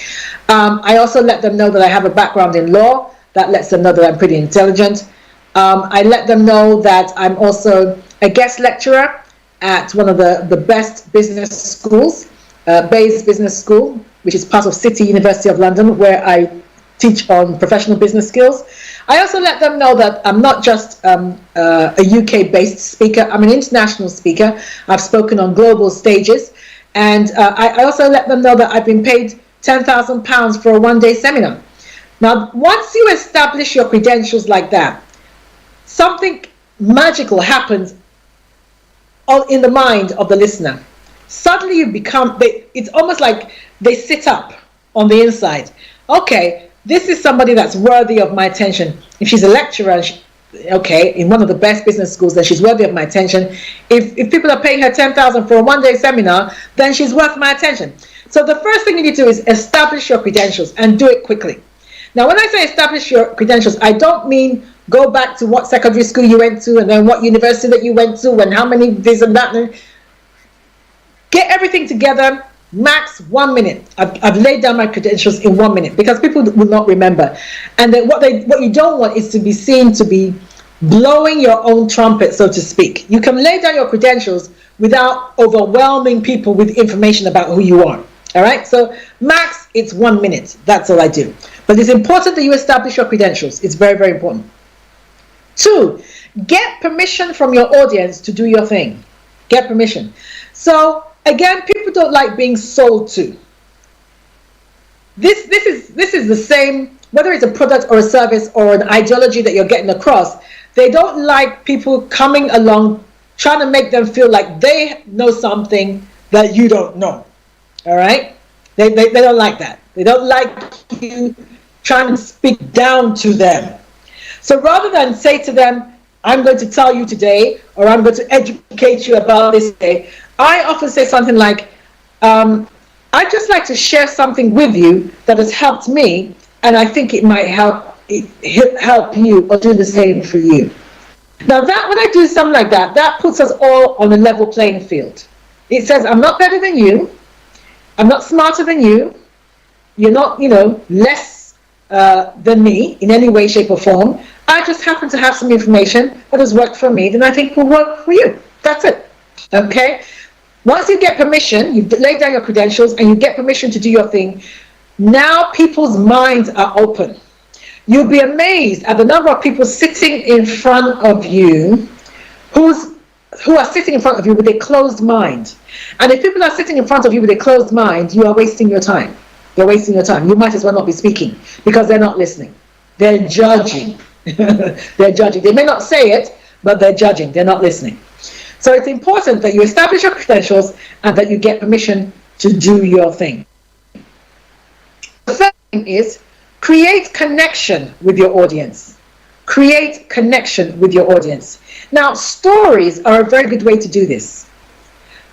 I also let them know that I have a background in law. That lets them know that I'm pretty intelligent. I let them know that I'm also a guest lecturer at one of the best business schools, Bebe's Business School, which is part of City University of London, where I teach on professional business skills. I also let them know that I'm not just a UK-based speaker. I'm an international speaker. I've spoken on global stages. And I also let them know that I've been paid £10,000 for a one-day seminar. Now, once you establish your credentials like that, something magical happens in the mind of the listener. Suddenly you become, it's almost like they sit up on the inside. Okay, this is somebody that's worthy of my attention. If she's a lecturer, in one of the best business schools, then she's worthy of my attention. If people are paying her $10,000 for a one-day seminar, then she's worth my attention. So the first thing you need to do is establish your credentials and do it quickly. Now, when I say establish your credentials, I don't mean go back to what secondary school you went to and then what university that you went to and how many this and that. Get everything together, max 1 minute. I've laid down my credentials in 1 minute because people will not remember. And then what you don't want is to be seen to be blowing your own trumpet, so to speak. You can lay down your credentials without overwhelming people with information about who you are. All right, so max, it's 1 minute. That's all I do. But it's important that you establish your credentials. It's very, very important. Two, get permission from your audience to do your thing. Get permission. So again, people don't like being sold to. This is the same, whether it's a product or a service or an ideology that you're getting across. They don't like people coming along trying to make them feel like they know something that you don't know. All right? They don't like that. They don't like you trying to speak down to them. So rather than say to them, I'm going to tell you today, or I'm going to educate you about this day, I often say something like, I'd just like to share something with you that has helped me, and I think it might help you or do the same for you. Now that when I do something like that, that puts us all on a level playing field. It says, I'm not better than you. I'm not smarter than you. You're not, less than me in any way, shape, or form. I just happen to have some information that has worked for me, then I think will work for you. That's it. Okay? Once you get permission, you've laid down your credentials and you get permission to do your thing, now people's minds are open. You'll be amazed at the number of people sitting in front of you who are sitting in front of you with a closed mind. And if people are sitting in front of you with a closed mind, you are wasting your time. You're wasting your time. You might as well not be speaking because they're not listening. They're judging. They're judging. They may not say it, but they're judging. They're not listening. So it's important that you establish your credentials and that you get permission to do your thing. The third thing is create connection with your audience. Create connection with your audience. Now, stories are a very good way to do this.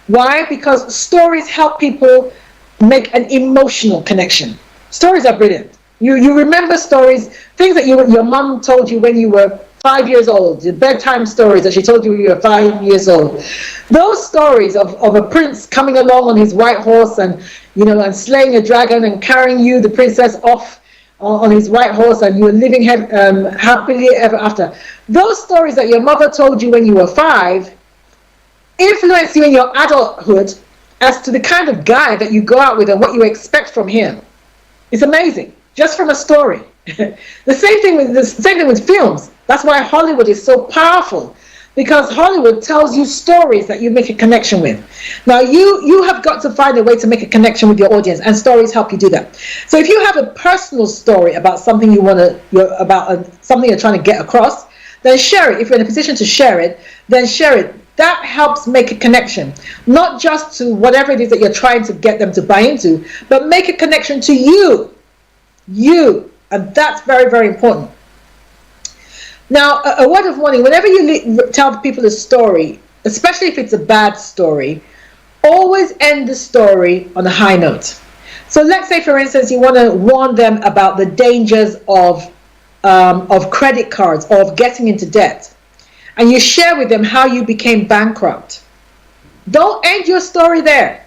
Why? Because stories help people make an emotional connection. Stories are brilliant. You remember stories, things that your mom told you when you were 5 years old, the bedtime stories that she told you when you were 5 years old. Those stories of a prince coming along on his white horse and slaying a dragon and carrying you, the princess, off on his white horse, and you were living happily ever after. Those stories that your mother told you when you were 5 influence you in your adulthood as to the kind of guy that you go out with and what you expect from him. It's amazing, just from a story. The same thing with films. That's why Hollywood is so powerful, because Hollywood tells you stories that you make a connection with. Now you have got to find a way to make a connection with your audience, and stories help you do that. So if you have a personal story about something something you're trying to get across, then share it. If you're in a position to share it, then share it. that helps make a connection, not just to whatever it is that you're trying to get them to buy into, but make a connection to you, and that's very, very important. Now, a word of warning: whenever you tell people a story, especially if it's a bad story, always end the story on a high note. So let's say, for instance, you want to warn them about the dangers of credit cards or of getting into debt, and you share with them how you became bankrupt. Don't end your story there.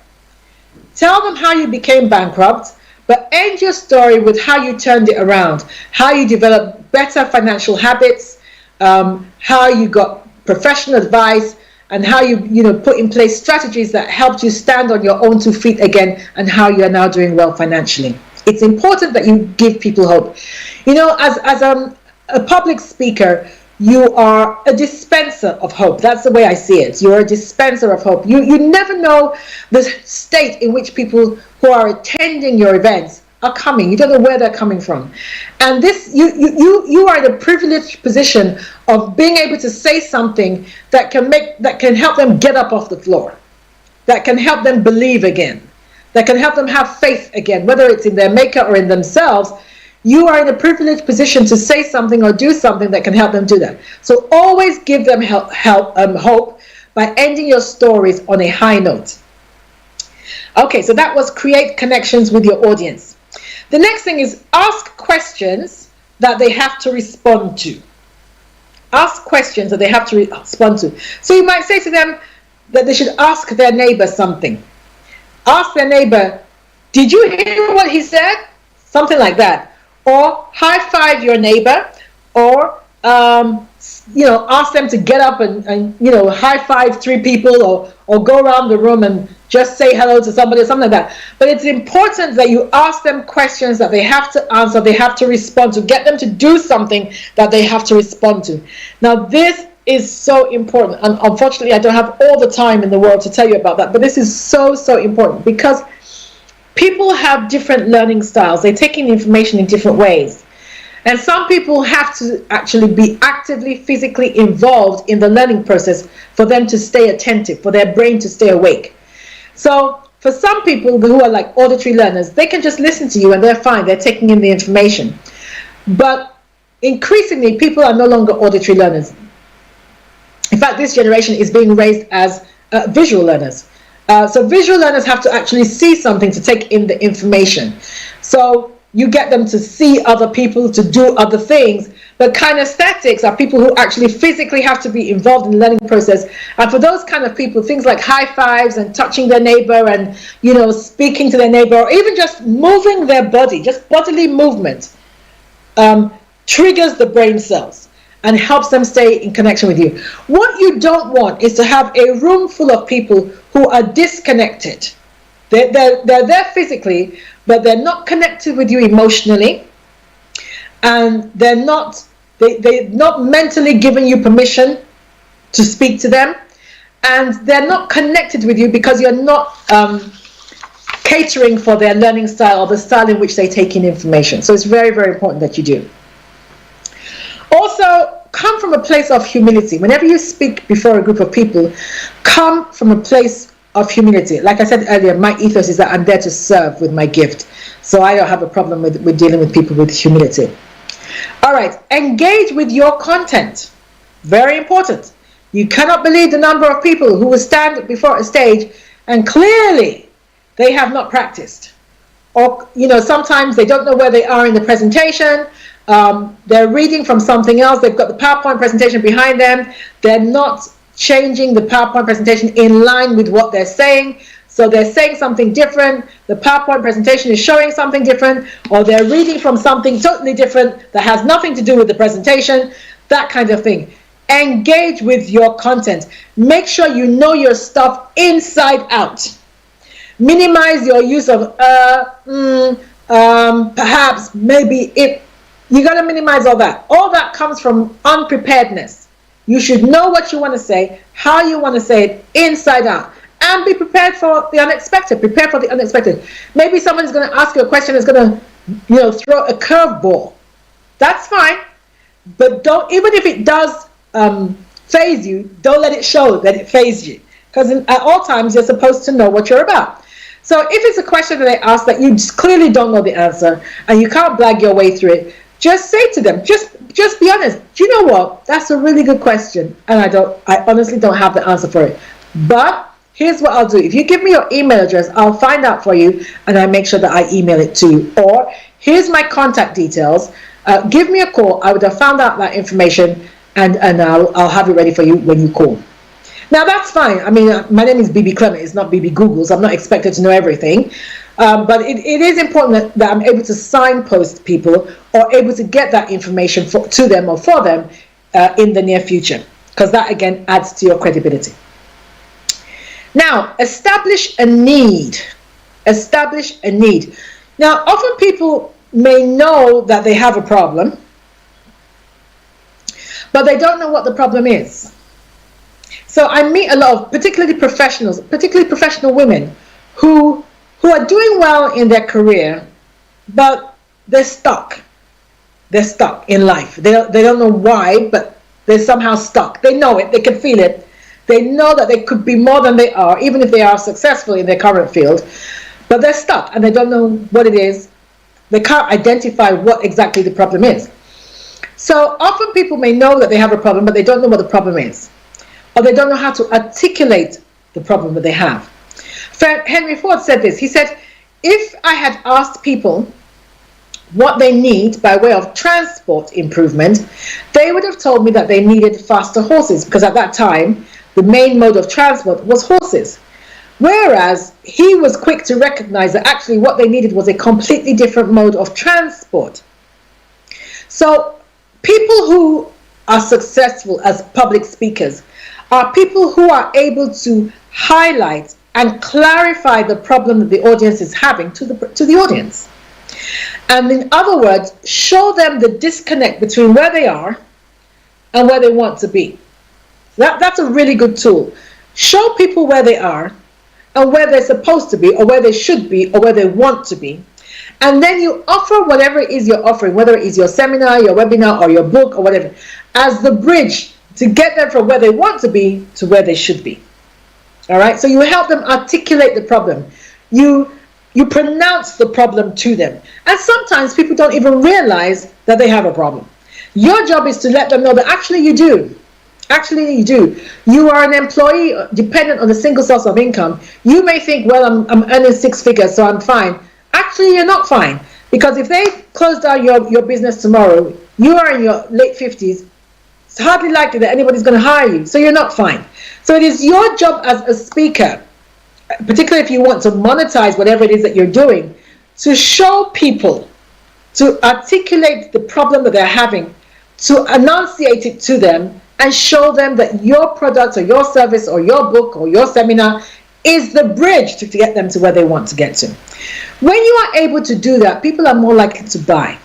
Tell them how you became bankrupt, but end your story with how you turned it around, how you developed better financial habits, how you got professional advice, and how you put in place strategies that helped you stand on your own 2 feet again, and how you are now doing well financially. It's important that you give people hope. As a public speaker, you are a dispenser of hope. That's the way I see it. You're a dispenser of hope. You never know the state in which people who are attending your events are coming. You don't know where they're coming from. And this, you are in a privileged position of being able to say something that can help them get up off the floor, that can help them believe again, that can help them have faith again, whether it's in their maker or in themselves. You are in a privileged position to say something or do something that can help them do that. So always give them hope by ending your stories on a high note. Okay, so that was create connections with your audience. The next thing is ask questions that they have to respond to. Ask questions that they have to respond to. So you might say to them that they should ask their neighbor something. Ask their neighbor, did you hear what he said? Something like that. Or high five your neighbor, or ask them to get up and high five 3 people, or go around the room and just say hello to somebody or something like that. But it's important that you ask them questions that they have to answer, they have to respond to, get them to do something that they have to respond to. Now this is so important, and unfortunately I don't have all the time in the world to tell you about that, but this is so important, because people have different learning styles. They take in information in different ways. And some people have to actually be actively, physically involved in the learning process for them to stay attentive, for their brain to stay awake. So for some people who are like auditory learners, they can just listen to you and they're fine. They're taking in the information. But increasingly, people are no longer auditory learners. In fact, this generation is being raised as visual learners. So visual learners have to actually see something to take in the information. So you get them to see other people, to do other things. But kinesthetics are people who actually physically have to be involved in the learning process. And for those kind of people, things like high fives and touching their neighbor and, speaking to their neighbor, or even just moving their body, just bodily movement, triggers the brain cells and helps them stay in connection with you. What you don't want is to have a room full of people who are disconnected. They're there physically, but they're not connected with you emotionally, and they're not mentally giving you permission to speak to them, and they're not connected with you because you're not catering for their learning style or the style in which they take in information. So it's very, very important that you do. Also, come from a place of humility. Whenever you speak before a group of people, come from a place of humility. Like I said earlier, my ethos is that I'm there to serve with my gift. So I don't have a problem with dealing with people with humility. All right, engage with your content. Very important. You cannot believe the number of people who will stand before a stage and clearly they have not practiced. Or, sometimes they don't know where they are in the presentation. They're reading from something else. They've got the PowerPoint presentation behind them. They're not changing the PowerPoint presentation in line with what they're saying. So they're saying something different. The PowerPoint presentation is showing something different, or they're reading from something totally different that has nothing to do with the presentation, that kind of thing. Engage with your content. Make sure you know your stuff inside out. Minimize your use of perhaps, maybe, if. You got to minimize all that. All that comes from unpreparedness. You should know what you want to say, how you want to say it, inside out. And be prepared for the unexpected. Prepare for the unexpected. Maybe someone's going to ask you a question that's going to, throw a curveball. That's fine. But don't, even if it does faze you, don't let it show that it fazed you. Because at all times, you're supposed to know what you're about. So if it's a question that they ask that you just clearly don't know the answer and you can't blag your way through it, just say to them, just be honest. Do you know what? That's a really good question, and I honestly don't have the answer for it. But here's what I'll do. If you give me your email address, I'll find out for you, and I make sure that I email it to you. Or here's my contact details. Give me a call. I would have found out that information, and I'll have it ready for you when you call. Now that's fine. I mean, my name is Bebe Clement. It's not Bebe Google, so I'm not expected to know everything. But it is important that I'm able to signpost people or able to get that information to them or for them in the near future, because that again adds to your credibility. Now, establish a need. Establish a need. Now, often people may know that they have a problem, but they don't know what the problem is. So I meet a lot of particularly professional women who are doing well in their career, but they're stuck. They're stuck in life. They don't know why, but they're somehow stuck. They know it. They can feel it. They know that they could be more than they are, even if they are successful in their current field, but they're stuck and they don't know what it is. They can't identify what exactly the problem is. So often people may know that they have a problem, but they don't know what the problem is, or they don't know how to articulate the problem that they have. Henry Ford said this. He said, if I had asked people what they need by way of transport improvement, they would have told me that they needed faster horses, because at that time, the main mode of transport was horses. Whereas he was quick to recognize that actually what they needed was a completely different mode of transport. So people who are successful as public speakers are people who are able to highlight and clarify the problem that the audience is having to the audience. And in other words, show them the disconnect between where they are and where they want to be. That's a really good tool. Show people where they are and where they're supposed to be, or where they should be, or where they want to be. And then you offer whatever it is you're offering, whether it is your seminar, your webinar, or your book, or whatever, as the bridge to get them from where they want to be to where they should be. All right? So you help them articulate the problem. You pronounce the problem to them. And sometimes people don't even realize that they have a problem. Your job is to let them know that actually you do. Actually, you do. You are an employee dependent on a single source of income. You may think, well, I'm earning 6 figures, so I'm fine. Actually, you're not fine. Because if they close down your business tomorrow, you are in your late 50s, it's hardly likely that anybody's going to hire you. So you're not fine. So it is your job as a speaker, particularly if you want to monetize whatever it is that you're doing, to show people, to articulate the problem that they're having, to enunciate it to them, and show them that your product or your service or your book or your seminar is the bridge to get them to where they want to get to. When you are able to do that, people are more likely to buy,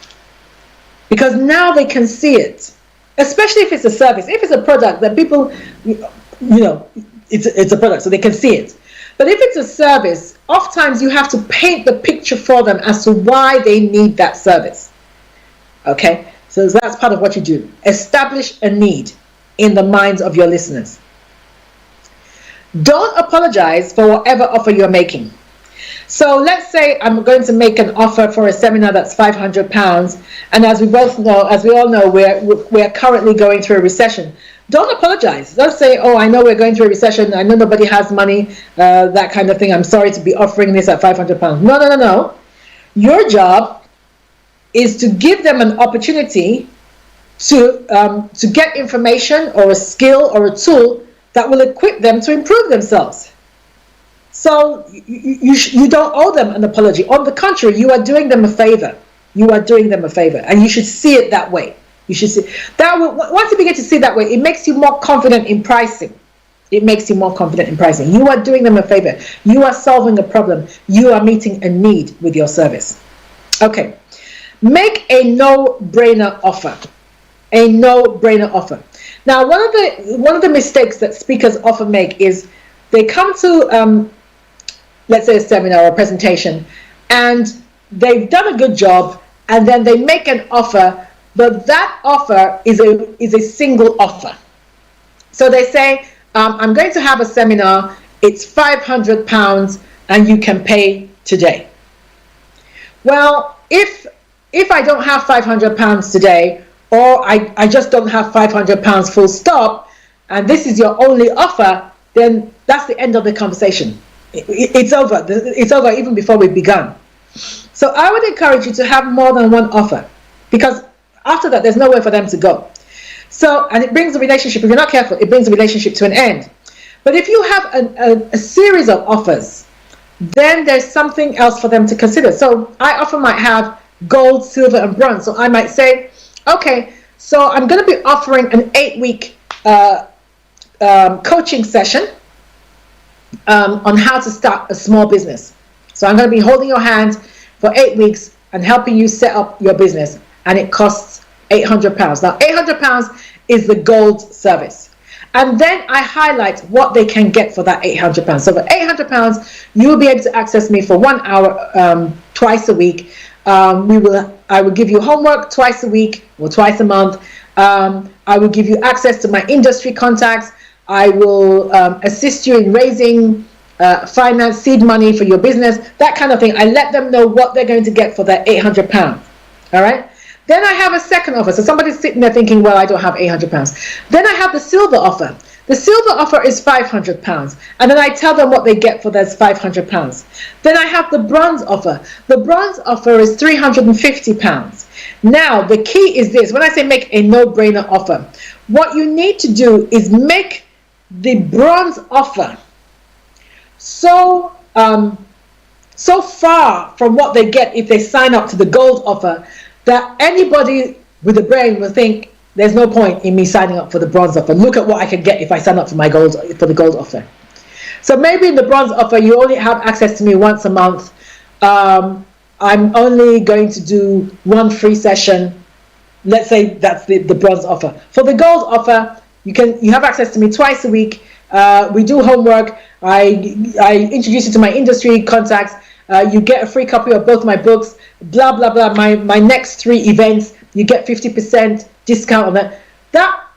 because now they can see it, especially if it's a service. If it's a product, that people, it's a product, so they can see it. But if it's a service, oftentimes you have to paint the picture for them as to why they need that service. Okay, so that's part of what you do. Establish a need in the minds of your listeners. Don't apologize for whatever offer you're making. So let's say I'm going to make an offer for a seminar that's £500, and as we all know, we're currently going through a recession. Don't apologize. Don't say, oh, I know we're going through a recession, I know nobody has money, that kind of thing. I'm sorry to be offering this at £500. No. Your job is to give them an opportunity to get information or a skill or a tool that will equip them to improve themselves. So you don't owe them an apology. On the contrary, you are doing them a favor. You are doing them a favor, and you should see it that way. You should see that. Once you begin to see it that way, it makes you more confident in pricing. It makes you more confident in pricing. You are doing them a favor. You are solving a problem. You are meeting a need with your service. Okay, make a no-brainer offer. A no-brainer offer. Now, one of the mistakes that speakers often make is they come to, let's say, a seminar or a presentation, and they've done a good job, and then they make an offer, but that offer is a single offer. So they say, I'm going to have a seminar. It's £500 and you can pay today. Well, if I don't have £500 today, or I just don't have £500 full stop, and this is your only offer, then that's the end of the conversation. It's over. It's over even before we've begun. So I would encourage you to have more than one offer, because after that, there's nowhere for them to go. So, and it brings the relationship, if you're not careful, it brings the relationship to an end. But if you have a series of offers, then there's something else for them to consider. So I often might have gold, silver, and bronze. So I might say, okay, so I'm going to be offering an 8-week coaching session on how to start a small business. So I'm going to be holding your hand for 8 weeks and helping you set up your business. And it costs £800. Now, £800 is the gold service. And then I highlight what they can get for that £800. So for £800, you will be able to access me for 1 hour twice a week. I will give you homework twice a week or twice a month. I will give you access to my industry contacts. I will assist you in raising finance, seed money for your business, that kind of thing. I let them know what they're going to get for that £800. All right. Then I have a second offer. So somebody's sitting there thinking, well, I don't have £800. Then I have the silver offer. The silver offer is £500. And then I tell them what they get for those £500. Then I have the bronze offer. The bronze offer is £350. Now, the key is this. When I say make a no-brainer offer, what you need to do is make the bronze offer so far from what they get if they sign up to the gold offer that anybody with a brain will think there's no point in me signing up for the bronze offer. Look at what I can get if I sign up for the gold offer. So maybe in the bronze offer you only have access to me once a month. I'm only going to do one free session. Let's say that's the bronze offer. For the gold offer, you have access to me twice a week. We do homework. I introduce you to my industry contacts. You get a free copy of both my books. Blah blah blah. My next 3 events, you get 50% discount on that.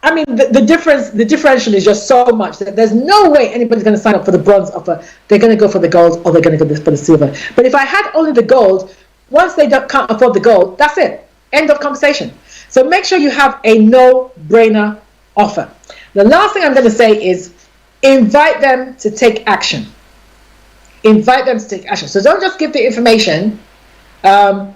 I mean, the differential is just so much that there's no way anybody's going to sign up for the bronze offer. They're going to go for the gold, or they're going to go for the silver. But if I had only the gold, once they can't afford the gold, that's it. End of conversation. So make sure you have a no-brainer offer. The last thing I'm going to say is invite them to take action. Invite them to take action. So don't just give the information. I'm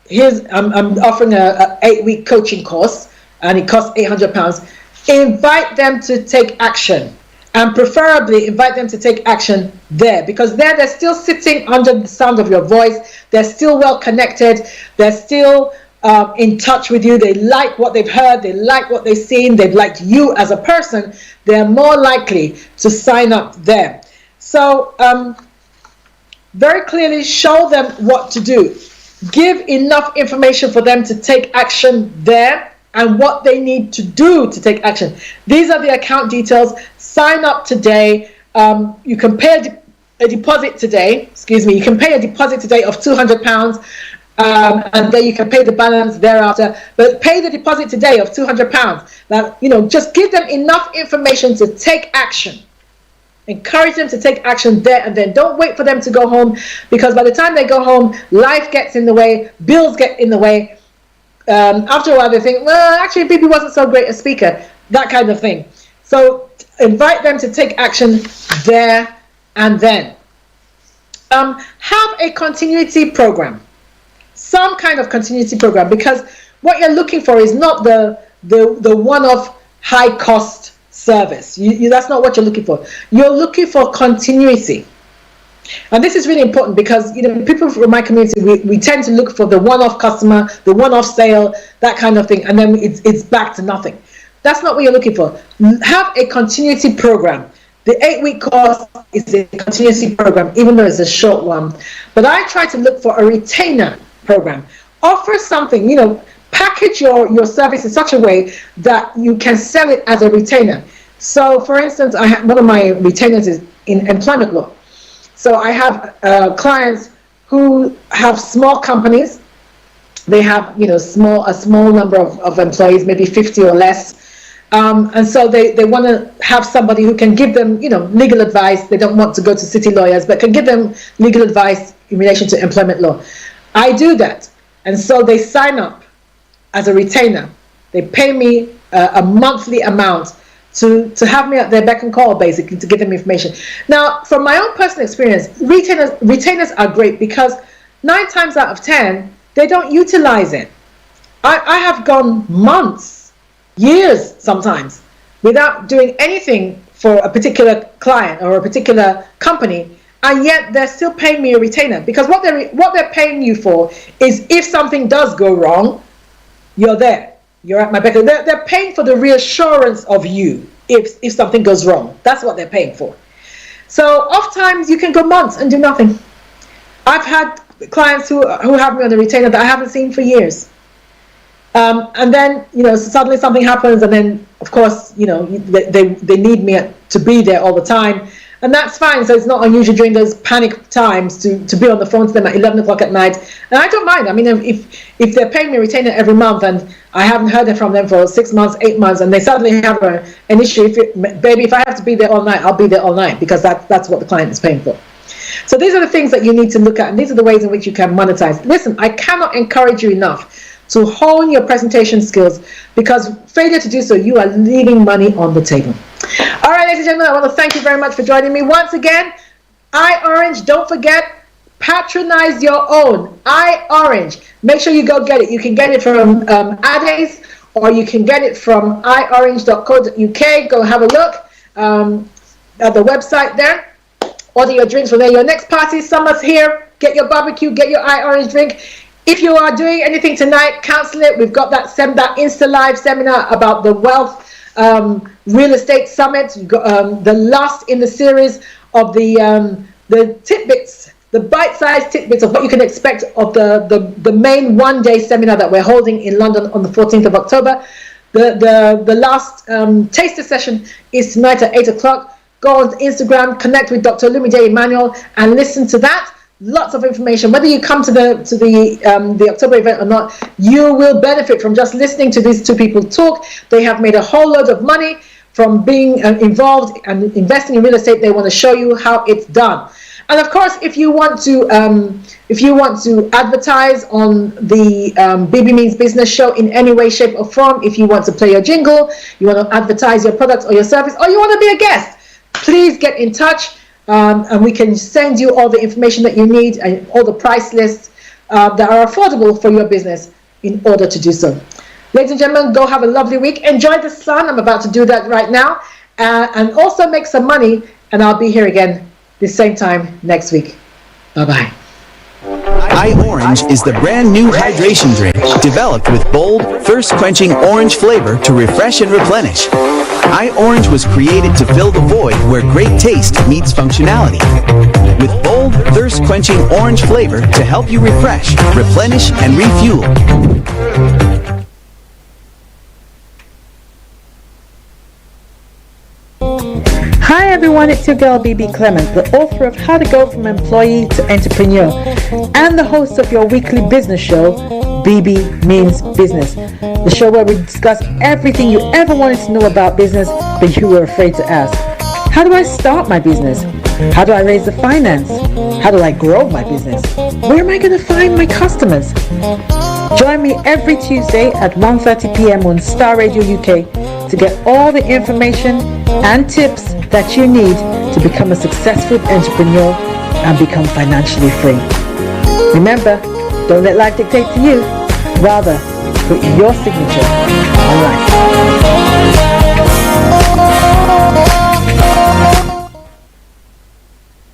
offering a 8-week coaching course and it costs £800. Invite them to take action, and preferably invite them to take action there, because they're still sitting under the sound of your voice. They're still well connected. They're still in touch with you. They like what they've heard. They like what they've seen. They've liked you as a person. They're more likely to sign up there. So very clearly show them what to do. Give enough information for them to take action there and what they need to do to take action. These are the account details. Sign up today. You can pay a deposit today. You can pay a deposit today of £200. And then you can pay the balance thereafter, but pay the deposit today of £200. Now, just give them enough information to take action. Encourage them to take action there and then. Don't wait for them to go home, because by the time they go home, life gets in the way, bills get in the way. After a while, they think, well, actually, Bebe wasn't so great a speaker, that kind of thing. So invite them to take action there and then. Have a continuity program. Some kind of continuity program, because what you're looking for is not the one-off high-cost service. That's not what you're looking for. You're looking for continuity. And this is really important, because people from my community, we tend to look for the one-off customer, the one-off sale, that kind of thing, and then it's back to nothing. That's not what you're looking for. Have a continuity program. The 8-week course is a continuity program, even though it's a short one. But I try to look for a retainer program. Offer something, package your service in such a way that you can sell it as a retainer. So, for instance, one of my retainers is in employment law. So I have clients who have small companies. They have, a small number of employees, maybe 50 or less. And so they want to have somebody who can give them, legal advice. They don't want to go to city lawyers, but can give them legal advice in relation to employment law. I do that. And so they sign up as a retainer. They pay me a monthly amount to have me at their beck and call, basically, to give them information. Now, from my own personal experience, retainers are great because 9 times out of 10, they don't utilize it. I have gone months, years sometimes, without doing anything for a particular client or a particular company, and yet they're still paying me a retainer, because what they're paying you for is if something does go wrong, you're there. You're at my beck. They're paying for the reassurance of you if something goes wrong. That's what they're paying for. So oftentimes you can go months and do nothing. I've had clients who have me on a retainer that I haven't seen for years. And then, suddenly something happens, and then, of course, they need me to be there all the time. And that's fine. So it's not unusual during those panic times to be on the phone to them at 11 o'clock at night. And I don't mind. I mean, if they're paying me a retainer every month and I haven't heard from them for 6 months, 8 months, and they suddenly have an issue, if I have to be there all night, I'll be there all night, because that's what the client is paying for. So these are the things that you need to look at, and these are the ways in which you can monetize. Listen, I cannot encourage you enough to hone your presentation skills, because failure to do so, you are leaving money on the table. All right, ladies and gentlemen, I want to thank you very much for joining me once again. iOrange, don't forget, patronize your own. iOrange, make sure you go get it. You can get it from Adaze, or you can get it from iorange.co.uk. Go have a look at the website there. Order your drinks from there. Your next party, summer's here. Get your barbecue, get your iOrange drink. If you are doing anything tonight, cancel it. We've got that Insta Live seminar about the Wealth Real Estate Summit. You've got the last in the series of the tidbits, the bite-sized tidbits of what you can expect of the main one-day seminar that we're holding in London on the 14th of October. The last taster session is tonight at 8 o'clock. Go on Instagram, connect with Dr. Lumide Emmanuel, and listen to that. Lots of information. Whether you come to the October event or not, you will benefit from just listening to these two people talk. They have made a whole load of money from being involved and investing in real estate. They want to show you how it's done. And of course, if you want to advertise on the Bebe Means Business show in any way, shape, or form, if you want to play your jingle, you want to advertise your product or your service, or you want to be a guest, please get in touch. And we can send you all the information that you need and all the price lists that are affordable for your business in order to do so. Ladies and gentlemen, go have a lovely week. Enjoy the sun. I'm about to do that right now. And also make some money. And I'll be here again the same time next week. Bye-bye. iOrange is the brand new hydration drink developed with bold, thirst-quenching orange flavor to refresh and replenish. iOrange was created to fill the void where great taste meets functionality. With bold, thirst-quenching orange flavor to help you refresh, replenish, and refuel. Hi everyone, it's your girl Bebe Clement, the author of How to Go from Employee to Entrepreneur, and the host of your weekly business show, Bebe Means Business, the show where we discuss everything you ever wanted to know about business but you were afraid to ask. How do I start my business? How do I raise the finance? How do I grow my business? Where am I going to find my customers? Join me every Tuesday at 1:30 p.m. on Star Radio UK to get all the information and tips that you need to become a successful entrepreneur and become financially free. Remember, don't let life dictate to you. Rather, put your signature on life.